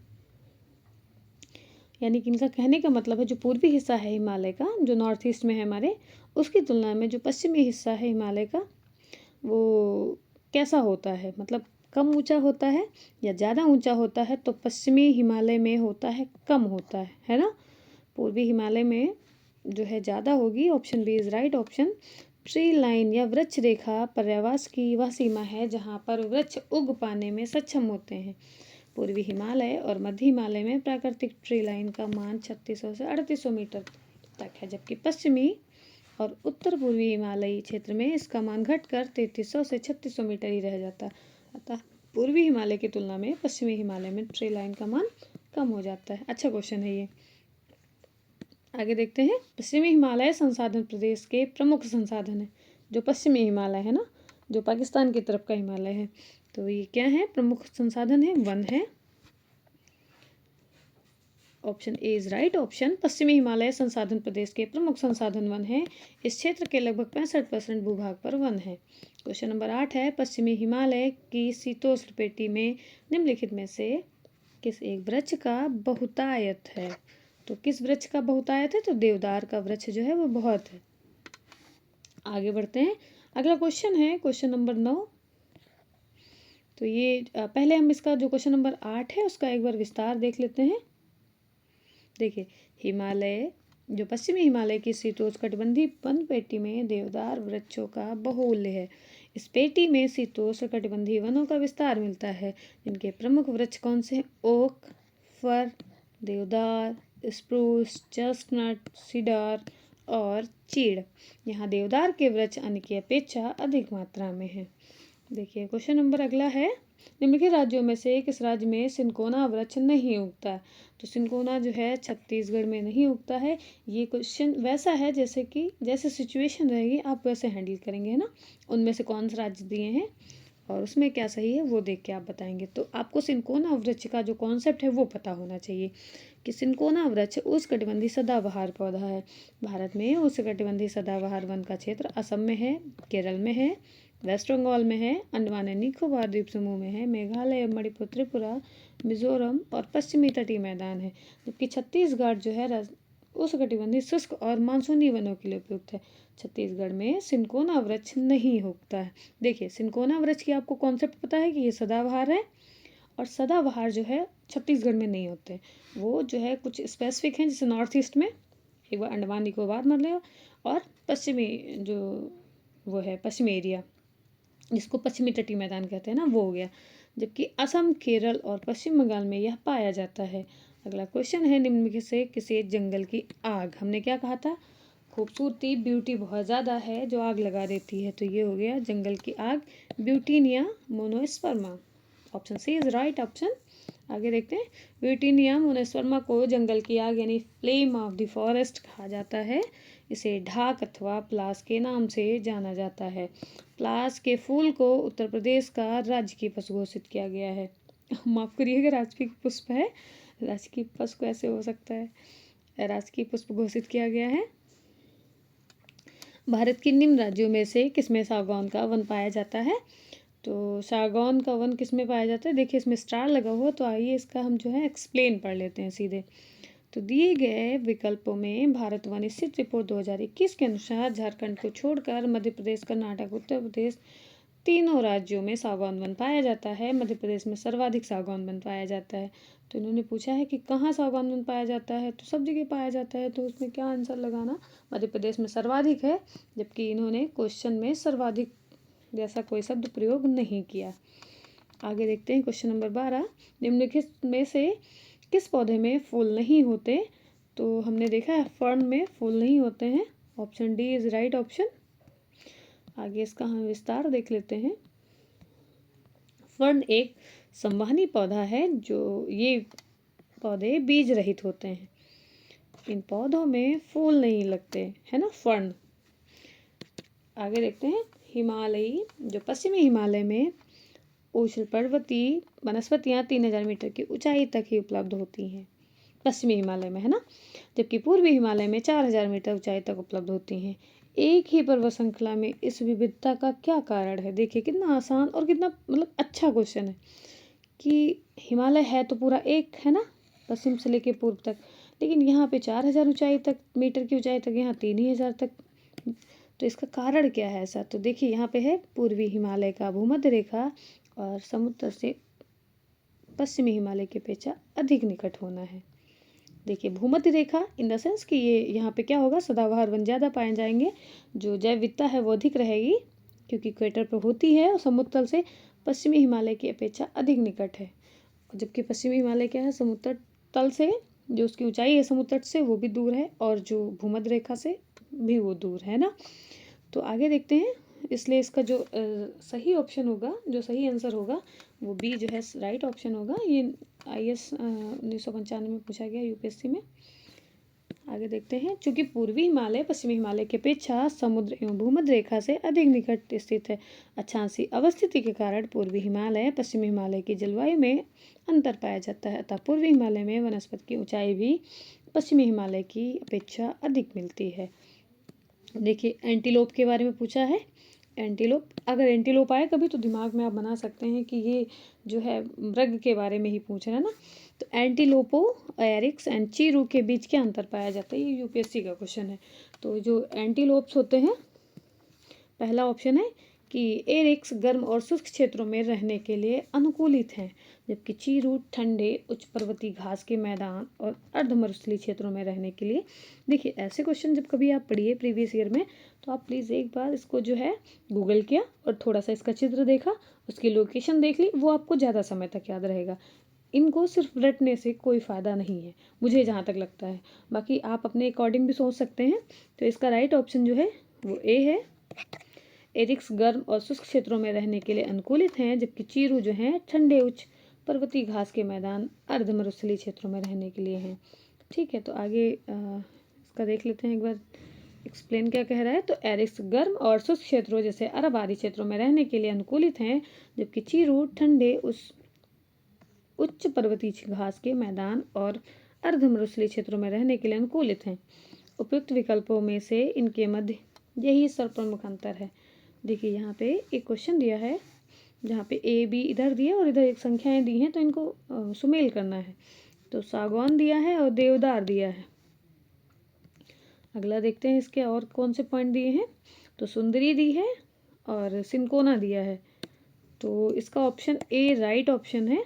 यानी कि इनका कहने का मतलब है जो पूर्वी हिस्सा है हिमालय का, जो नॉर्थ ईस्ट में है हमारे, उसकी तुलना में जो पश्चिमी हिस्सा है हिमालय का वो कैसा होता है, मतलब कम ऊंचा होता है या ज़्यादा ऊंचा होता है। तो पश्चिमी हिमालय में होता है कम होता है ना। पूर्वी हिमालय में जो है ज़्यादा होगी। Option B is right option. Tree line या वृक्ष रेखा पर्यावास की वह सीमा है जहाँ पर वृक्ष उग पाने में सक्षम होते हैं। पूर्वी हिमालय और मध्य हिमालय में प्राकृतिक ट्री लाइन का मान 3600 से 3800 मीटर तक है, जबकि पश्चिमी और उत्तर पूर्वी हिमालयी क्षेत्र में इसका मान घटकर 3300 से 3600 मीटर ही रह जाता है। अतः पूर्वी हिमालय की तुलना में पश्चिमी हिमालय में ट्री लाइन का मान कम हो जाता है। अच्छा क्वेश्चन है ये। आगे देखते हैं, पश्चिमी हिमालय संसाधन प्रदेश के प्रमुख संसाधन है। जो पश्चिमी हिमालय है ना, जो पाकिस्तान की तरफ का हिमालय है, तो ये क्या है, प्रमुख संसाधन है, वन है। Option A is right option. पश्चिमी हिमालय संसाधन प्रदेश के प्रमुख संसाधन वन है। इस क्षेत्र के लगभग 65% भूभाग पर वन है। क्वेश्चन नंबर 8 है, पश्चिमी हिमालय की शीतोष्ण पेटी में निम्नलिखित में से किस एक वृक्ष का बहुतायत है? तो किस वृक्ष का बहुतायत है? तो देवदार का वृक्ष जो है वो बहुत है। आगे बढ़ते हैं। अगला क्वेश्चन है क्वेश्चन नंबर 9। तो ये पहले हम इसका जो क्वेश्चन नंबर 8 है उसका एक बार विस्तार देख लेते हैं। देखिए, हिमालय जो पश्चिमी हिमालय की शीतोष्णकटिबंधीय वन पेटी में देवदार वृक्षों का बहुल्य है। इस पेटी में शीतोष्णकटिबंधीय वनों का विस्तार मिलता है, जिनके प्रमुख वृक्ष कौन से हैं? ओक, फर, देवदार, स्प्रूस, चेस्टनट, सीडर और चीड़। यहाँ देवदार के वृक्ष अन्य की अपेक्षा अधिक मात्रा में है। देखिए, क्वेश्चन नंबर अगला है, निम्नलिखित राज्यों में से किस राज्य में सिनकोना वृक्ष नहीं उगता? तो सिनकोना जो है छत्तीसगढ़ में नहीं उगता है। ये क्वेश्चन वैसा है जैसे सिचुएशन रहेगी आप वैसे हैंडल करेंगे, है ना। उनमें से कौन सा राज्य दिए हैं और उसमें क्या सही है वो देख के आप बताएंगे। तो आपको सिनकोना वृक्ष का जो कॉन्सेप्ट है वो पता होना चाहिए कि सिनकोना वृक्ष उष्णकटिबंधीय सदाबहार पौधा है। भारत में उष्णकटिबंधीय सदाबहार वन का क्षेत्र असम में है, केरल में है, वेस्ट बंगाल में है, अंडमान एंड निकोबार द्वीप समूह में है, मेघालय, मणिपुर, त्रिपुरा, मिजोरम और पश्चिमी तटीय मैदान है। जबकि छत्तीसगढ़ जो है उष्णकटिबंधीय शुष्क और मानसूनी वनों के लिए उपयुक्त है। छत्तीसगढ़ में सिनकोना वृक्ष नहीं उगता है। देखिए, सिनकोना वृक्ष की आपको कॉन्सेप्ट पता है कि ये सदाबहार है और सदाबहार जो है छत्तीसगढ़ में नहीं होते। वो जो है कुछ स्पेसिफिक हैं, जैसे नॉर्थ ईस्ट में एक बार अंडमान निकोबार मतलब, और पश्चिमी जो वो है पश्चिमी एरिया जिसको पश्चिमी तटीय मैदान कहते हैं ना, वो हो गया। जबकि असम, केरल और पश्चिम बंगाल में यह पाया जाता है। अगला क्वेश्चन है, निम्न में से किसी एक जंगल की आग, हमने क्या कहा था? खूबसूरती, ब्यूटी बहुत ज़्यादा है जो आग लगा देती है। तो ये हो गया जंगल की आग, Butea monosperma. Option C is right option. आगे देखते हैं। ब्यूटीनिया मोनोस्पर्मा को जंगल की आग यानी फ्लेम ऑफ द फॉरेस्ट कहा जाता है। इसे ढाक अथवा प्लास के नाम से जाना जाता है। प्लास के फूल को उत्तर प्रदेश का राजकीय पुष्प घोषित किया गया है। माफ करिएगा, राजकीय पुष्प है, राजकीय पुष्प कैसे हो सकता है? राजकीय पुष्प घोषित किया गया है। भारत के निम्न राज्यों में से किसमें सागौन का वन पाया जाता है? तो सागौन का वन किसमें पाया जाता है? देखिए, इसमें स्टार लगा हुआ, तो आइए इसका हम जो है एक्सप्लेन पढ़ लेते हैं सीधे। तो दिए गए विकल्पों में भारत वन स्थित रिपोर्ट 2021 के अनुसार झारखंड को छोड़कर मध्य प्रदेश, कर्नाटक, उत्तर प्रदेश तीनों राज्यों में सागौन वन पाया जाता है। मध्य प्रदेश में सर्वाधिक सागौन वन पाया जाता है। तो इन्होंने पूछा है कि कहाँ सागौन वन पाया जाता है, तो सब जगह पाया जाता है। तो उसमें क्या आंसर लगाना? मध्य प्रदेश में सर्वाधिक है, जबकि इन्होंने क्वेश्चन में सर्वाधिक जैसा कोई शब्द प्रयोग नहीं किया। आगे देखते हैं क्वेश्चन नंबर 12। निम्नलिखित में से किस पौधे में फूल नहीं होते? तो हमने देखा है फर्न में फूल नहीं होते हैं। Option D is right option. आगे इसका हम विस्तार देख लेते हैं। फर्न एक संवहनी पौधा है, जो ये पौधे बीज रहित होते हैं। इन पौधों में फूल नहीं लगते, है ना, फर्न। आगे देखते हैं। हिमालयी जो पश्चिमी हिमालय में उष्ण पर्वतीय वनस्पतियाँ 3000 मीटर की ऊंचाई तक ही उपलब्ध होती हैं, पश्चिमी हिमालय में, है ना। जबकि पूर्वी हिमालय में 4000 मीटर ऊंचाई तक उपलब्ध होती हैं। एक ही पर्वत श्रृंखला में इस विविधता का क्या कारण है? देखिए, कितना आसान और कितना मतलब अच्छा क्वेश्चन है कि हिमालय है तो पूरा एक, है ना, पश्चिम से लेकर पूर्व तक, लेकिन यहाँ पे 4000 ऊंचाई तक, मीटर की ऊंचाई तक, यहाँ 3000 तक। तो इसका कारण क्या है ऐसा? तो देखिए, यहाँ पे है पूर्वी हिमालय का भूमध्य रेखा और समुद्र से पश्चिमी हिमालय की अपेक्षा अधिक निकट होना है। देखिए, भूमध्य रेखा इन द सेंस कि ये यहाँ पे क्या होगा, सदाबहार वन ज़्यादा पाए जाएंगे, जो जैव विविधता है वो अधिक रहेगी क्योंकि इक्वेटर पर होती है और समुद्र तल से पश्चिमी हिमालय की अपेक्षा अधिक निकट है। जबकि पश्चिमी हिमालय क्या है, समुद्र तल से जो उसकी ऊंचाई है समुद्र तट से वो भी दूर है और जो भूमध्य रेखा से भी वो दूर है ना। तो आगे देखते हैं। इसलिए इसका जो सही ऑप्शन होगा, जो सही आंसर होगा वो बी जो है राइट ऑप्शन होगा। ये IAS 1995 में पूछा गया, UPSC में। आगे देखते हैं। चूंकि पूर्वी हिमालय पश्चिमी हिमालय की अपेक्षा समुद्र एवं भूमध्य रेखा से अधिक निकट स्थित है, अक्षांशीय अवस्थिति के कारण पूर्वी हिमालय पश्चिमी हिमालय की जलवायु में अंतर पाया जाता है। अतः पूर्वी हिमालय में वनस्पति की ऊंचाई भी पश्चिमी हिमालय की अपेक्षा अधिक मिलती है। देखिए, एंटीलोप के बारे में पूछा है। एंटीलोप, अगर एंटीलोप आए कभी तो दिमाग में आप बना सकते हैं कि ये जो है मृग के बारे में ही पूछ रहे हैं ना। तो तो एंटीलोपो, एरिक्स एंड चीरू के बीच क्या अंतर पाया जाता है? ये यूपीएससी का क्वेश्चन है। तो जो एंटीलोप्स होते हैं, पहला ऑप्शन है कि एरिक्स गर्म और शुष्क क्षेत्रों में रहने के लिए अनुकूलित हैं, जबकि चीरू ठंडे उच्च पर्वतीय घास के मैदान और अर्धमरुस्थलीय क्षेत्रों में रहने के लिए। देखिए, ऐसे क्वेश्चन जब कभी आप पढ़िए प्रीवियस ईयर में, तो आप प्लीज़ एक बार इसको जो है गूगल किया और थोड़ा सा इसका चित्र देखा, उसकी लोकेशन देख ली, वो आपको ज़्यादा समय तक याद रहेगा। इनको सिर्फ रटने से कोई फ़ायदा नहीं है, मुझे जहाँ तक लगता है। बाकी आप अपने अकॉर्डिंग भी सोच सकते हैं। तो इसका राइट ऑप्शन जो है वो ए है। एरिक्स गर्म और शुष्क क्षेत्रों में रहने के लिए अनुकूलित हैं, जबकि चीरू जो हैं ठंडे उच्च पर्वतीय घास के मैदान अर्धमरुस्थलीय क्षेत्रों में रहने के लिए हैं। ठीक है, तो आगे इसका देख लेते हैं एक बार एक्सप्लेन क्या कह रहा है। तो एरिक्स गर्म और शुष्क क्षेत्रों जैसे अरब आदि क्षेत्रों में रहने के लिए अनुकूलित हैं, जबकि चीरू ठंडे उच्च पर्वतीय घास के मैदान और अर्धमरुस्थलीय क्षेत्रों में रहने के लिए अनुकूलित हैं। उपयुक्त विकल्पों में से इनके मध्य यही सर्वप्रमुख अंतर है। देखिए, यहाँ पे एक क्वेश्चन दिया है जहाँ पे ए बी इधर दिया और इधर एक संख्याएं दी हैं, तो इनको सुमेल करना है। तो सागौन दिया है और देवदार दिया है। अगला देखते हैं इसके और कौन से पॉइंट दिए हैं। तो सुंदरी दी है और सिनकोना दिया है। तो इसका ऑप्शन ए राइट ऑप्शन है,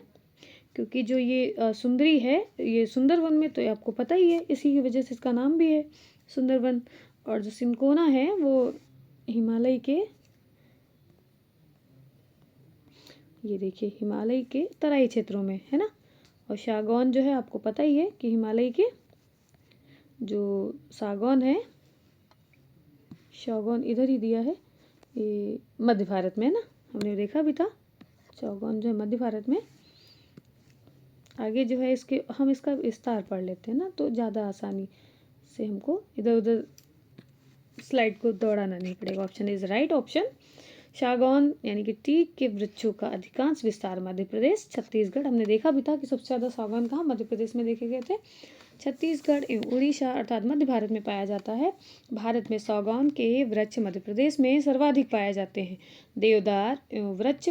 क्योंकि जो ये सुंदरी है ये सुंदरवन में, तो ये आपको पता ही है, इसी की वजह से इसका नाम भी है सुंदरवन। और जो सिनकोना है वो हिमालय के, ये देखिए हिमालय के तराई क्षेत्रों में है ना। और सागौन जो है आपको पता ही है कि हिमालय के जो सागौन है, सागौन इधर ही दिया है, ये मध्य भारत में है ना, हमने देखा भी था। सागौन जो है मध्य भारत में। आगे जो है इसके हम इसका विस्तार पढ़ लेते हैं ना, तो ज़्यादा आसानी से हमको इधर उधर स्लाइड को दौड़ाना नहीं पड़ेगा। Option is right option. सागौन यानी कि टीक के वृक्षों का अधिकांश विस्तार मध्य प्रदेश, छत्तीसगढ़, हमने देखा भी था कि सबसे ज़्यादा सागौन कहाँ मध्य प्रदेश में देखे गए थे, छत्तीसगढ़ एवं उड़ीसा अर्थात मध्य भारत में पाया जाता है। भारत में सागौन के वृक्ष मध्य प्रदेश में सर्वाधिक पाए जाते हैं। देवदार एवं वृक्ष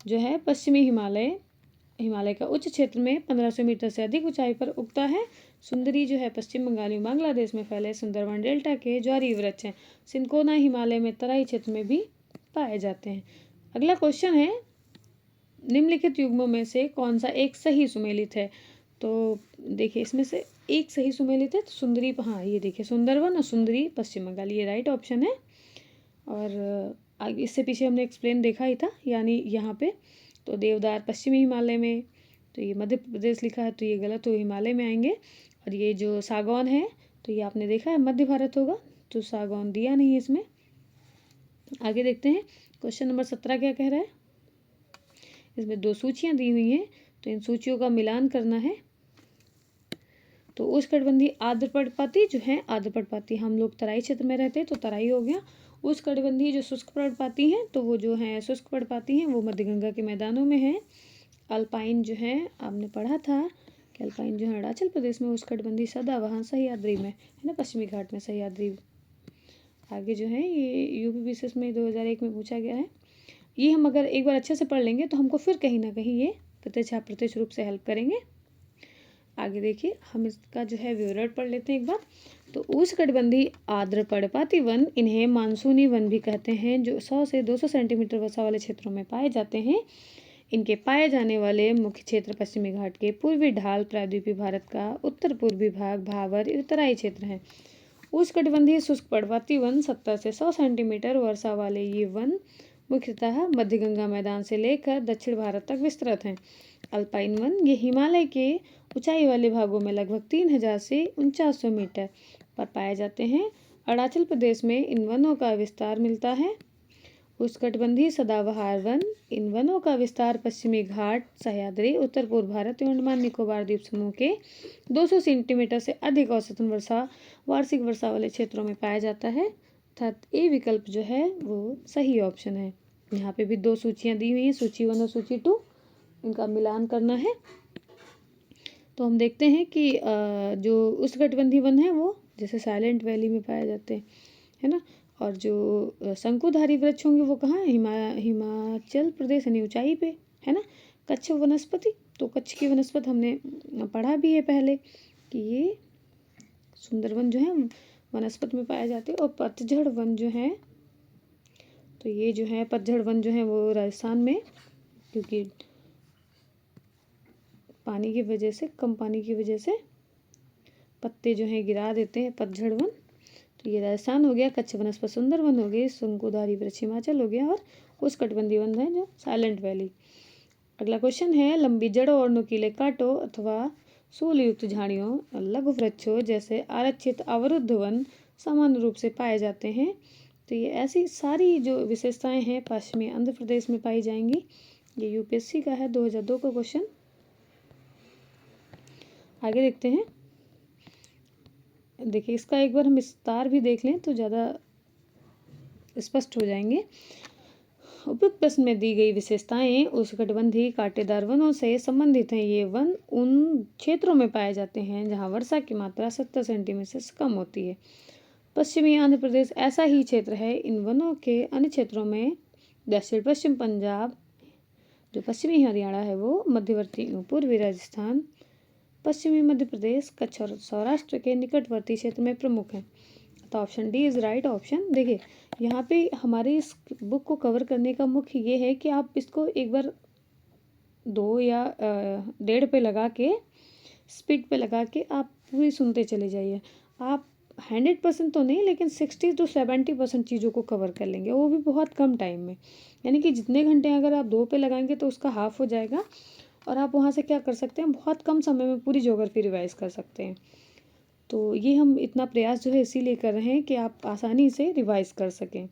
जो है पश्चिमी हिमालय का उच्च क्षेत्र में 1500 मीटर से अधिक ऊंचाई पर उगता है। सुंदरी जो है पश्चिम बंगाल एवं बांग्लादेश में फैले सुंदरवन डेल्टा के ज्वारीय वृक्ष हैं। सिनकोना हिमालय में तराई क्षेत्र में भी पाए जाते हैं। अगला क्वेश्चन है, निम्नलिखित युग्मों में से कौन सा एक सही सुमेलित है? तो देखिए, इसमें से एक सही सुमेलित है। तो सुंदरी, हाँ ये देखिए सुंदरवन और सुंदरी पश्चिम बंगाल, ये राइट ऑप्शन है। और आगे इससे पीछे हमने एक्सप्लेन देखा ही था, यानी यहाँ पे तो देवदार पश्चिमी हिमालय में, तो ये मध्य प्रदेश लिखा है, तो ये गलत हो, हिमालय में आएंगे। और ये जो सागौन है, तो ये आपने देखा है मध्य भारत होगा, तो सागौन दिया नहीं है इसमें। आगे देखते हैं क्वेश्चन नंबर 17 क्या कह रहा है। इसमें 2 सूचियाँ दी हुई हैं, तो इन सूचियों का मिलान करना है। तो उष्णकटिबंधीय आर्द्र पर्णपाती जो है, आर्द्र पर्णपाती हम लोग तराई क्षेत्र में रहते हैं, तो तराई हो गया। उष्णकटिबंधीय जो शुष्क पर्णपाती हैं, तो वो जो है शुष्क पर्णपाती हैं, वो मध्य गंगा के मैदानों में है। अल्पाइन जो है आपने पढ़ा था कि अल्पाइन जो है अरुणाचल प्रदेश में, उष्णकटिबंधीय सदाबहार सह्याद्री में है ना, पश्चिमी घाट में सह्याद्री। आगे जो है ये यूपीपीसीएस में 2001 में पूछा गया है। ये हम अगर एक बार अच्छे से पढ़ लेंगे तो हमको फिर कहीं ना कहीं ये प्रत्यक्ष रूप से हेल्प करेंगे। आगे देखिए, हम इसका जो है विवरण पढ़ लेते हैं एक बार। तो उष्णकटिबंधीय आर्द्र पर्णपाती वन, इन्हें मानसूनी वन भी कहते हैं, जो 100 से 200 सेंटीमीटर वर्षा वाले क्षेत्रों में पाए जाते हैं। इनके पाए जाने वाले मुख्य क्षेत्र पश्चिमी घाट के पूर्वी ढाल, प्रायद्वीपीय भारत का उत्तर पूर्वी भाग, भाबर, तराई क्षेत्र हैं। उष्णकटिबंधीय शुष्क पर्णपाती वन 70 से 100 सेंटीमीटर वर्षा वाले ये वन मुख्यतः मध्य गंगा मैदान से लेकर दक्षिण भारत तक विस्तृत हैं। अल्पाइन वन ये हिमालय के ऊंचाई वाले भागों में लगभग 3000 से 4900 मीटर पर पाए जाते हैं। अरुणाचल प्रदेश में इन वनों का विस्तार मिलता है। उष्णकटिबंधीय सदाबहार वन, इन वनों का विस्तार पश्चिमी घाट, सह्याद्री, उत्तर पूर्व भारत एवं अंडमान निकोबार द्वीप समूह के 200 सेंटीमीटर से अधिक औसतन वार्षिक वर्षा वाले क्षेत्रों में पाया जाता है। अर्थात ए विकल्प जो है वो सही ऑप्शन है। यहाँ पे भी 2 सूचियाँ दी हुई हैं, सूची 1 और सूची 2, इनका मिलान करना है। तो हम देखते हैं कि जो उष्णकटिबंधीय वन है वो जैसे साइलेंट वैली में पाए जाते हैं, है ना। और जो शंकुधारी वृक्ष होंगे वो कहाँ, हिमाचल प्रदेश यानी ऊंचाई पे, है ना। कच्छ वनस्पति, तो कच्छ की वनस्पति हमने पढ़ा भी है पहले कि ये सुंदरवन जो है वनस्पति में पाए जाते हैं। और पतझड़ वन जो है, तो ये जो है पतझड़ वन जो है वो राजस्थान में, क्योंकि पानी की वजह से, कम पानी की वजह से पत्ते जो हैं गिरा देते हैं, पतझड़ वन। तो ये राजस्थान हो गया, कच्छ वनस्पति सुंदरवन हो गई, शंकुधारी वृक्ष हिमाचल हो गया, और उष्णकटिबंधीय वन है जो साइलेंट वैली। अगला क्वेश्चन है, लंबी जड़ों और नुकीले कांटों अथवा सूलयुक्त झाड़ियों, लघु वृक्षों जैसे आरक्षित अवरुद्ध वन सामान्य रूप से पाए जाते हैं। तो ये ऐसी सारी जो विशेषताएं हैं पश्चिमी आंध्र प्रदेश में पाई जाएंगी। ये यूपीएससी का है 2002 का क्वेश्चन। आगे देखते हैं। देखिए इसका एक बार हम विस्तार भी देख लें तो ज़्यादा स्पष्ट हो जाएंगे। उपयुक्त प्रश्न में दी गई विशेषताएं उष्णकटिबंधीय कांटेदार वनों से संबंधित हैं। ये वन उन क्षेत्रों में पाए जाते हैं जहां वर्षा की मात्रा 70 सेंटीमीटर से कम होती है। पश्चिमी आंध्र प्रदेश ऐसा ही क्षेत्र है। इन वनों के अन्य क्षेत्रों में दक्षिण पश्चिम पंजाब, जो पश्चिमी हरियाणा है वो, मध्यवर्ती पूर्वी राजस्थान, पश्चिमी मध्य प्रदेश, कच्छ और सौराष्ट्र के निकटवर्ती क्षेत्र में प्रमुख हैं। तो option D is right option. देखिए यहाँ पे हमारी इस बुक को कवर करने का मुख्य ये है कि आप इसको एक बार 2 या 1.5 पे लगा के, स्पीड पे लगा के आप पूरी सुनते चले जाइए। आप 100% तो नहीं, लेकिन 60 to 70% चीज़ों को कवर कर लेंगे, वो भी बहुत कम टाइम में। यानी कि जितने घंटे अगर आप 2 पे लगाएंगे तो उसका हाफ हो जाएगा, और आप वहाँ से क्या कर सकते हैं, बहुत कम समय में पूरी ज्योग्राफी रिवाइज कर सकते हैं। तो ये हम इतना प्रयास जो है इसीलिए कर रहे हैं कि आप आसानी से रिवाइज कर सकें।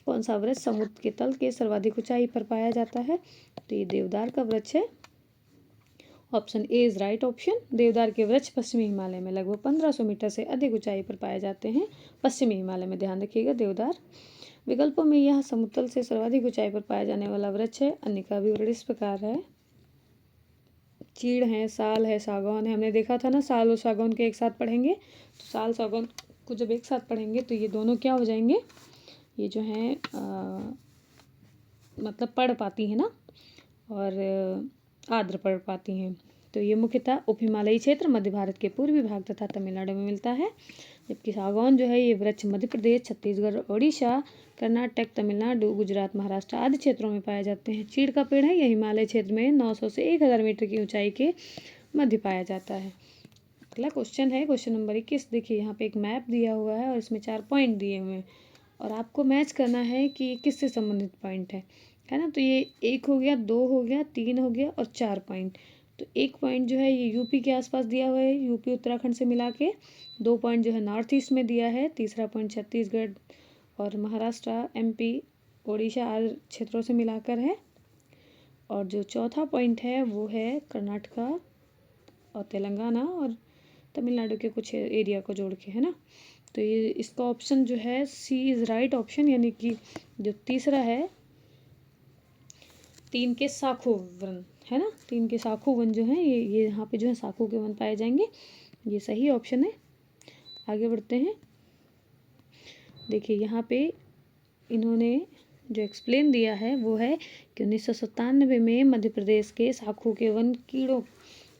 कौन सा वृक्ष समुद्र के तल के सर्वाधिक ऊंचाई पर पाया जाता है? तो ये देवदार का वृक्ष है। Option A is right option. देवदार के वृक्ष पश्चिमी हिमालय में लगभग 1500 मीटर से अधिक ऊंचाई पर पाए जाते हैं। पश्चिमी हिमालय में, ध्यान रखिएगा, देवदार। विकल्पों में यह समुद्र से सर्वाधिक ऊंचाई पर पाया जाने वाला वृक्ष है। अन्य का विवरण इस प्रकार है। चीड़ है, साल है, सागौन है। हमने देखा था ना, साल और सागौन के एक साथ पढ़ेंगे, तो साल सागौन को जब एक साथ पढ़ेंगे तो ये दोनों क्या हो जाएंगे, ये जो है मतलब पढ़ पाती हैं ना, और आर्द्र पढ़ पाती हैं। तो ये मुख्यतः उप हिमालयी क्षेत्र, मध्य भारत के पूर्वी भाग तथा तमिलनाडु में मिलता है। जबकि सागौन जो है ये वृक्ष मध्य प्रदेश, छत्तीसगढ़, ओडिशा, कर्नाटक, तमिलनाडु, गुजरात, महाराष्ट्र आदि क्षेत्रों में पाए जाते हैं। चीड़ का पेड़ है, यह हिमालय क्षेत्र में 900 से 1000 मीटर की ऊंचाई के मध्य पाया जाता है। अगला क्वेश्चन है क्वेश्चन नंबर 21। देखिए यहाँ पे एक मैप दिया हुआ है और इसमें 4 पॉइंट दिए हुए हैं, और आपको मैच करना है कि किससे संबंधित पॉइंट है ना। तो ये 1 हो गया, 2 हो गया, 3 हो गया और 4 पॉइंट। तो 1 पॉइंट जो है ये यूपी के आसपास दिया हुआ है, यूपी उत्तराखंड से मिला के। 2 पॉइंट जो है नॉर्थ ईस्ट में दिया है। तीसरा पॉइंट छत्तीसगढ़ और महाराष्ट्र, एमपी, ओडिशा आदि क्षेत्रों से मिलाकर है। और जो चौथा पॉइंट है वो है कर्नाटका और तेलंगाना और तमिलनाडु के कुछ एरिया को जोड़ के, है ना। तो ये इसका ऑप्शन जो है सी इज़ राइट ऑप्शन, यानी कि जो तीसरा है 3 के साखू वन, है ना। 3 के साखू वन जो है ये यहाँ पे जो है साखू के वन पाए जाएंगे, ये सही ऑप्शन है। आगे बढ़ते हैं। देखिए यहाँ पे इन्होंने जो एक्सप्लेन दिया है वो है कि 1997 में मध्य प्रदेश के साखू के वन कीड़ों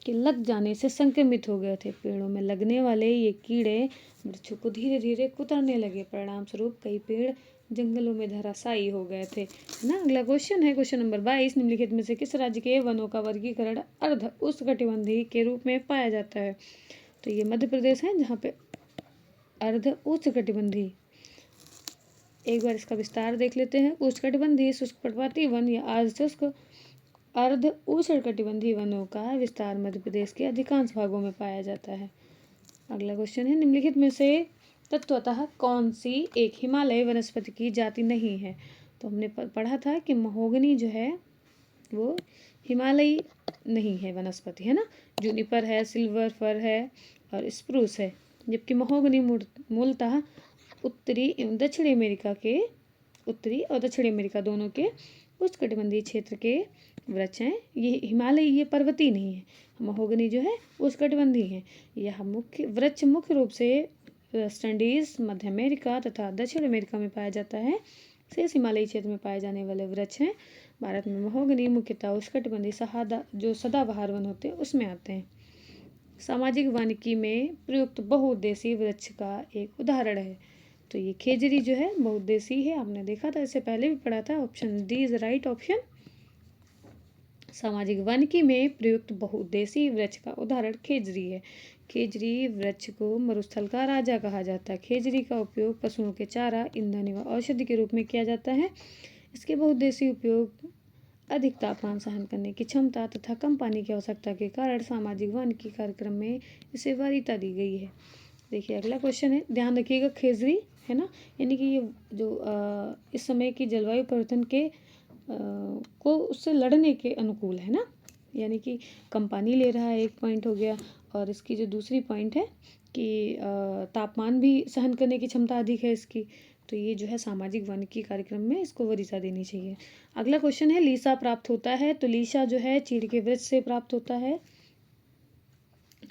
के लग जाने से संक्रमित हो गए थे। पेड़ों में लगने वाले ये कीड़े वृक्षों को धीरे धीरे कुतरने लगे। परिणाम स्वरूप कई पेड़ जंगलों में धराशायी हो गए थे, है ना। अगला क्वेश्चन है क्वेश्चन नंबर 22। निम्नलिखित में से किस राज्य के वनों का वर्गीकरण अर्ध उष्णकटिबंधीय के रूप में पाया जाता है? तो ये मध्य प्रदेश है जहाँ पे अर्ध उष्णकटिबंधीय। एक बार इसका विस्तार देख लेते हैं। उष्णकटिबंधीय शुष्क पर्वतीय वन या अर्ध उष्णकटिबंधीय वनों का विस्तार मध्य प्रदेश के अधिकांश भागों में पाया जाता है। अगला क्वेश्चन है, निम्नलिखित में से तत्वतः कौन सी एक हिमालय वनस्पति की जाति नहीं है? तो हमने पढ़ा था कि महोगनी जो है वो हिमालयी नहीं है वनस्पति, है ना। जूनिपर है, सिल्वर फर है और स्प्रूस है। जबकि महोगनी मूलतः उत्तरी एवं दक्षिणी अमेरिका के, उत्तरी और दक्षिणी अमेरिका दोनों के उष्णकटिबंधीय क्षेत्र के वृक्ष हैं। ये हिमालय, ये पर्वतीय नहीं है। महोगनी जो है उष्णकटिबंधीय है। यह मुख्य वृक्ष मुख्य रूप से वेस्ट इंडीज, मध्य अमेरिका तथा दक्षिण अमेरिका में पाया जाता है। शेष हिमालयी क्षेत्र में पाए जाने वाले वृक्ष हैं। भारत में महोगनी मुख्यतः उष्णकटिबंधीय जो सदाबहार वन होते हैं उसमें आते हैं। सामाजिक वानिकी में प्रयुक्त बहुउद्देशीय वृक्ष का एक उदाहरण है। तो ये खेजरी जो है बहुउद्देशीय है, आपने देखा था, इससे पहले भी पढ़ा था। Option D is right option. सामाजिक वानिकी में प्रयुक्त बहुउद्देशीय वृक्ष का उदाहरण खेजरी है। खेजरी वृक्ष को मरुस्थल का राजा कहा जाता है। खेजरी का उपयोग पशुओं के चारा, ईंधन व औषधि के रूप में किया जाता है। इसके बहुउद्देशीय उपयोग अधिक तापमान सहन करने की क्षमता तथा कम पानी की आवश्यकता के कारण सामाजिक वानिकी कार्यक्रम में इसे वरीयता दी गई है। देखिए अगला क्वेश्चन है, ध्यान रखिएगा खेजरी है ना, यानी कि ये जो इस समय की जलवायु परिवर्तन के को उससे लड़ने के अनुकूल है ना, यानी कि कम पानी ले रहा है, एक पॉइंट हो गया। और इसकी जो दूसरी पॉइंट है कि तापमान भी सहन करने की क्षमता अधिक है इसकी। तो ये जो है सामाजिक वानिकी कार्यक्रम में इसको वरीयता देनी चाहिए। अगला क्वेश्चन है, लीसा प्राप्त होता है। तो लीसा जो है चीड़ के वृक्ष से प्राप्त होता है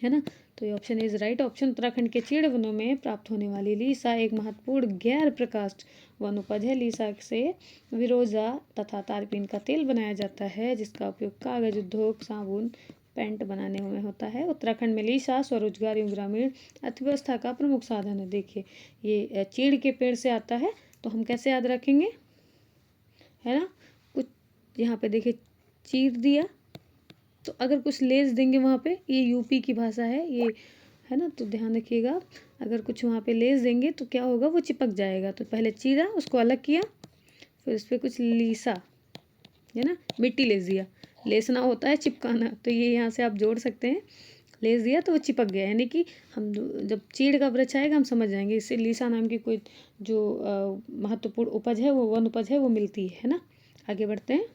ना। तो ये option is right option. Uttarakhand के चीड़ वनों में प्राप्त होने वाली लीसा एक महत्वपूर्ण गैर प्रकाष्ठ वन उपज है। लीसा से विरोजा तथा तारपीन का तेल बनाया जाता है, जिसका उपयोग कागज उद्योग, साबुन, पेंट बनाने में होता है। उत्तराखंड में लीसा स्वरोजगार एवं ग्रामीण अर्थव्यवस्था का प्रमुख साधन है। देखिए ये चीड़ के पेड़ से आता है, तो हम कैसे याद रखेंगे, है ना। कुछ यहाँ पे देखिए चीर दिया, तो अगर कुछ लेस देंगे वहाँ पे, ये यूपी की भाषा है ये, है ना, तो ध्यान रखिएगा। अगर कुछ वहाँ पे लेस देंगे तो क्या होगा, वो चिपक जाएगा। तो पहले चीरा, उसको अलग किया, फिर उस पर कुछ लीसा, है ना, मिट्टी लेस दिया। लेसना होता है चिपकाना, तो ये यहाँ से आप जोड़ सकते हैं। लेस दिया तो वो चिपक गया, यानी कि हम जब चीड़ का वृक्ष आएगा हम समझ जाएंगे इससे लीसा नाम की कोई जो महत्वपूर्ण उपज है, वो वन उपज है, वो मिलती है ना। आगे बढ़ते हैं।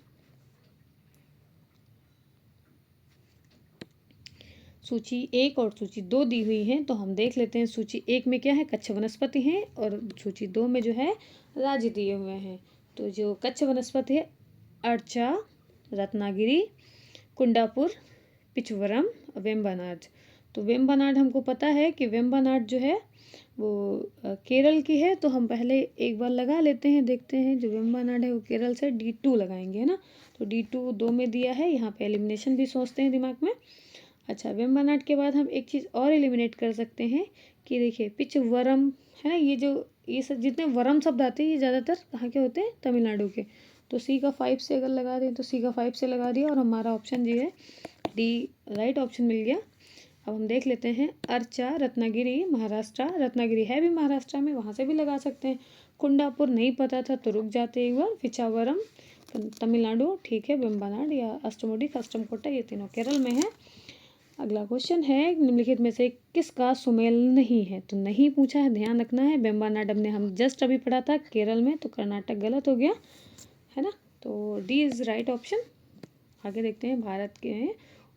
सूची 1 और सूची 2 दी हुई है, तो हम देख लेते हैं। सूची 1 में क्या है, कच्छ वनस्पति हैं, और सूची 2 में जो है राज्य दिए हुए हैं। तो जो कच्छ वनस्पति है, अर्चा, रत्नागिरी, कुंडापुर, पिचवरम, वेम्बनाड। तो वेम्बनाड हमको पता है कि वेम्बनाड जो है वो केरल की है, तो हम पहले एक बार लगा लेते हैं, देखते हैं। जो वेम्बनाड है वो केरल से D2 लगाएंगे, है ना। तो D2 2 में दिया है, यहाँ पे एलिमिनेशन भी सोचते हैं दिमाग में। अच्छा, वेम्बनाड के बाद हम एक चीज़ और एलिमिनेट कर सकते हैं कि देखिए पिचवरम है ना, ये सब जितने वरम शब्द आते हैं ये ज़्यादातर कहाँ के होते हैं, तमिलनाडु के। तो C का 5 से अगर लगा दें तो C का 5 से लगा दिया, और हमारा ऑप्शन जो है डी राइट ऑप्शन मिल गया। अब हम देख लेते हैं, अर्चा रत्नागिरी महाराष्ट्र, रत्नागिरी है भी महाराष्ट्र में, वहाँ से भी लगा सकते हैं। कुंडापुर नहीं पता था तो रुक जाते एक बार। पिचावरम तमिलनाडु, ठीक है। वेम्बनाड या अष्टमुडी अष्टमकोटा, ये तीनों केरल में है। अगला क्वेश्चन है, निम्नलिखित में से किसका सुमेल नहीं है। तो नहीं पूछा है, ध्यान रखना है। वेम्बनाड ने हम जस्ट अभी पढ़ा था केरल में, तो कर्नाटक गलत हो गया, है ना। तो डी इज राइट ऑप्शन। आगे देखते हैं, भारत के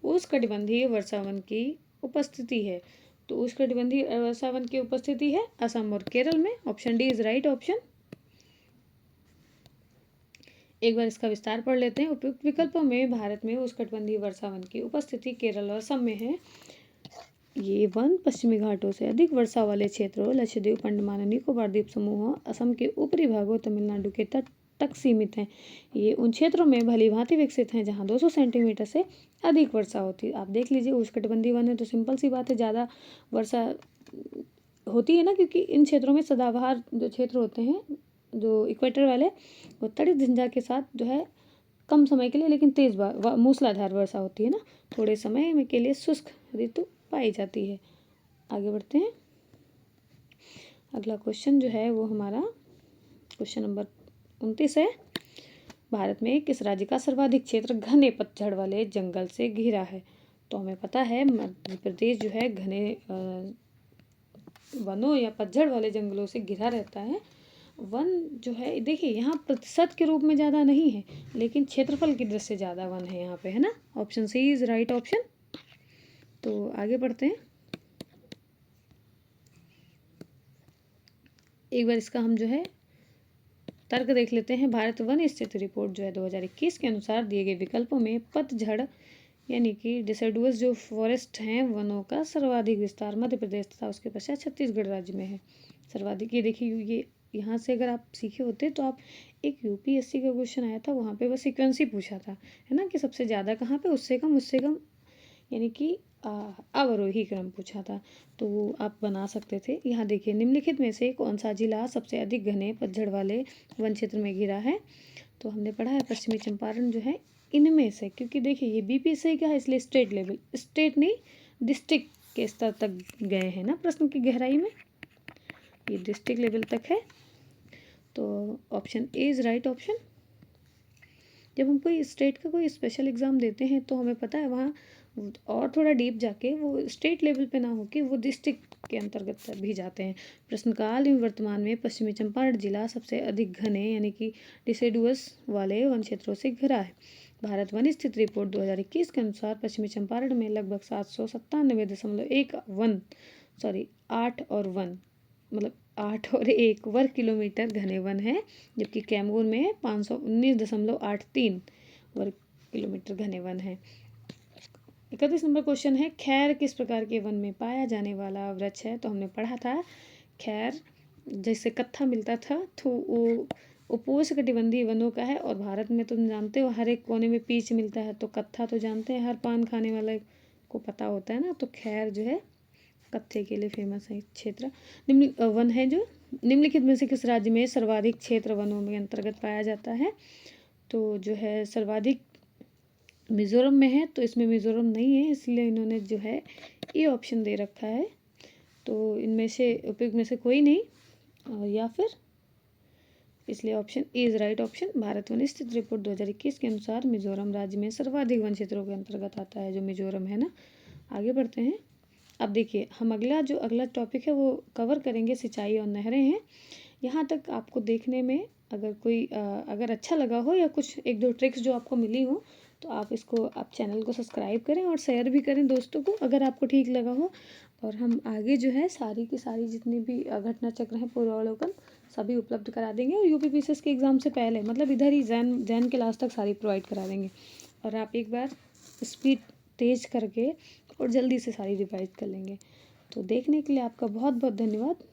उष्णकटिबंधीय वर्षावन की उपस्थिति है। तो उष्णकटिबंधीय वर्षावन की उपस्थिति है असम और केरल में। Option D is right option. एक बार इसका विस्तार पढ़ लेते हैं। उपयुक्त विकल्पों में भारत में उष्णकटिबंधीय वर्षावन की उपस्थिति केरल और असम में है। ये वन पश्चिमी घाटों से अधिक वर्षा वाले क्षेत्रों, लक्षद्वीप, अंडमान और निकोबार द्वीप समूहों, असम के ऊपरी भागों, तमिलनाडु के तट तक सीमित हैं। ये उन क्षेत्रों में भली भांति विकसित हैं जहाँ 200 सेंटीमीटर से अधिक वर्षा होती है। आप देख लीजिए, उष्णकटिबंधीय वन है तो सिंपल सी बात है, ज़्यादा वर्षा होती है ना, क्योंकि इन क्षेत्रों में सदाबहार जो क्षेत्र होते हैं, जो इक्वेटर वाले, वो तड़ित झंझा के साथ जो है कम समय के लिए लेकिन तेज मूसलाधार वर्षा होती है ना। थोड़े समय में के लिए शुष्क ऋतु पाई जाती है। आगे बढ़ते हैं। अगला क्वेश्चन जो है वो हमारा क्वेश्चन नंबर 29 है। भारत में किस राज्य का सर्वाधिक क्षेत्र घने पतझड़ वाले जंगल से घिरा है। तो हमें पता है मध्य प्रदेश जो है घने वनों या पतझड़ वाले जंगलों से घिरा रहता है। वन जो है देखिए यहाँ प्रतिशत के रूप में ज़्यादा नहीं है, लेकिन क्षेत्रफल की दृष्टि से ज़्यादा वन है यहाँ पे, है ना। Option C is right option. तो आगे बढ़ते हैं। एक बार इसका हम जो है तर्क देख लेते हैं। भारत वन स्थिति रिपोर्ट जो है 2021 के अनुसार दिए गए विकल्पों में पतझड़ यानी कि डिसिडुअस जो फॉरेस्ट हैं वनों का सर्वाधिक विस्तार मध्य प्रदेश तथा उसके पश्चात छत्तीसगढ़ राज्य में है। सर्वाधिक ये देखिए, ये यहाँ से अगर आप सीखे होते तो आप एक यूपीएससी का क्वेश्चन आया था, वहाँ पे बस सीक्वेंस ही पूछा था, है ना, कि सबसे ज़्यादा कहाँ पे, उससे कम, यानी कि अवरोही क्रम पूछा था, तो वो आप बना सकते थे। यहाँ देखिए, निम्नलिखित में से कौन सा जिला सबसे अधिक घने पतझड़ वाले वन क्षेत्र में घिरा है? तो हमने पढ़ा है पश्चिमी चंपारण जो है इनमें से, क्योंकि देखिए ये बीपीएससी का है इसलिए स्टेट लेवल, स्टेट नहीं डिस्ट्रिक्ट के स्तर तक गए हैं ना प्रश्न की गहराई में, ये डिस्ट्रिक्ट लेवल तक है। तो option A is right option. जब हम कोई स्टेट का कोई स्पेशल एग्ज़ाम देते हैं तो हमें पता है वहाँ और थोड़ा डीप जाके वो स्टेट लेवल पे ना होके वो डिस्ट्रिक्ट के अंतर्गत भी जाते हैं। प्रश्नकाल में वर्तमान में पश्चिमी चंपारण जिला सबसे अधिक घने यानी कि डिसिडुअस वाले वन क्षेत्रों से घिरा है। भारत वन स्थिति रिपोर्ट 2021 के अनुसार पश्चिमी चंपारण में लगभग 797.1 वन 8 और 1 वर्ग किलोमीटर घने वन है, जबकि कैमूर में 519.83 वर्ग किलोमीटर घने वन है। 31 नंबर क्वेश्चन है, खैर किस प्रकार के वन में पाया जाने वाला वृक्ष है? तो हमने पढ़ा था खैर जैसे कत्था मिलता था तो वो उपोष्णकटिबंधीय वनों का है, और भारत में तुम जानते हो हर एक कोने में पीच मिलता है, तो कत्था तो जानते हैं, हर पान खाने वाले को पता होता है ना, तो खैर जो है कत्थे के लिए फेमस है क्षेत्र। निम्न वन है जो निम्नलिखित में से किस राज्य में सर्वाधिक क्षेत्र वनों में अंतर्गत पाया जाता है? तो जो है सर्वाधिक मिज़ोरम में है, तो इसमें मिज़ोरम नहीं है, इसलिए इन्होंने जो है ये ऑप्शन दे रखा है। तो इनमें से उपयुक्त में से कोई नहीं, या फिर इसलिए option A is right option. Bharat one स्थिति रिपोर्ट 2021 के अनुसार मिज़ोरम राज्य में सर्वाधिक वन क्षेत्रों के अंतर्गत आता है, जो मिज़ोरम है ना। आगे बढ़ते हैं। अब देखिए हम अगला टॉपिक है वो कवर करेंगे, सिंचाई और नहरें हैं। यहाँ तक आपको देखने में अगर अच्छा लगा हो या कुछ एक दो ट्रिक्स जो आपको मिली हो, तो आप चैनल को सब्सक्राइब करें और शेयर भी करें दोस्तों को अगर आपको ठीक लगा हो। और हम आगे जो है सारी की सारी जितनी भी घटना चक्र हैं पूर्वावलोकन सभी उपलब्ध करा देंगे, और यूपीपीसीएस के एग्ज़ाम से पहले मतलब इधर ही जैन क्लास तक सारी प्रोवाइड करा देंगे। और आप एक बार स्पीड तेज करके और जल्दी से सारी रिवाइज कर लेंगे। तो देखने के लिए आपका बहुत बहुत धन्यवाद।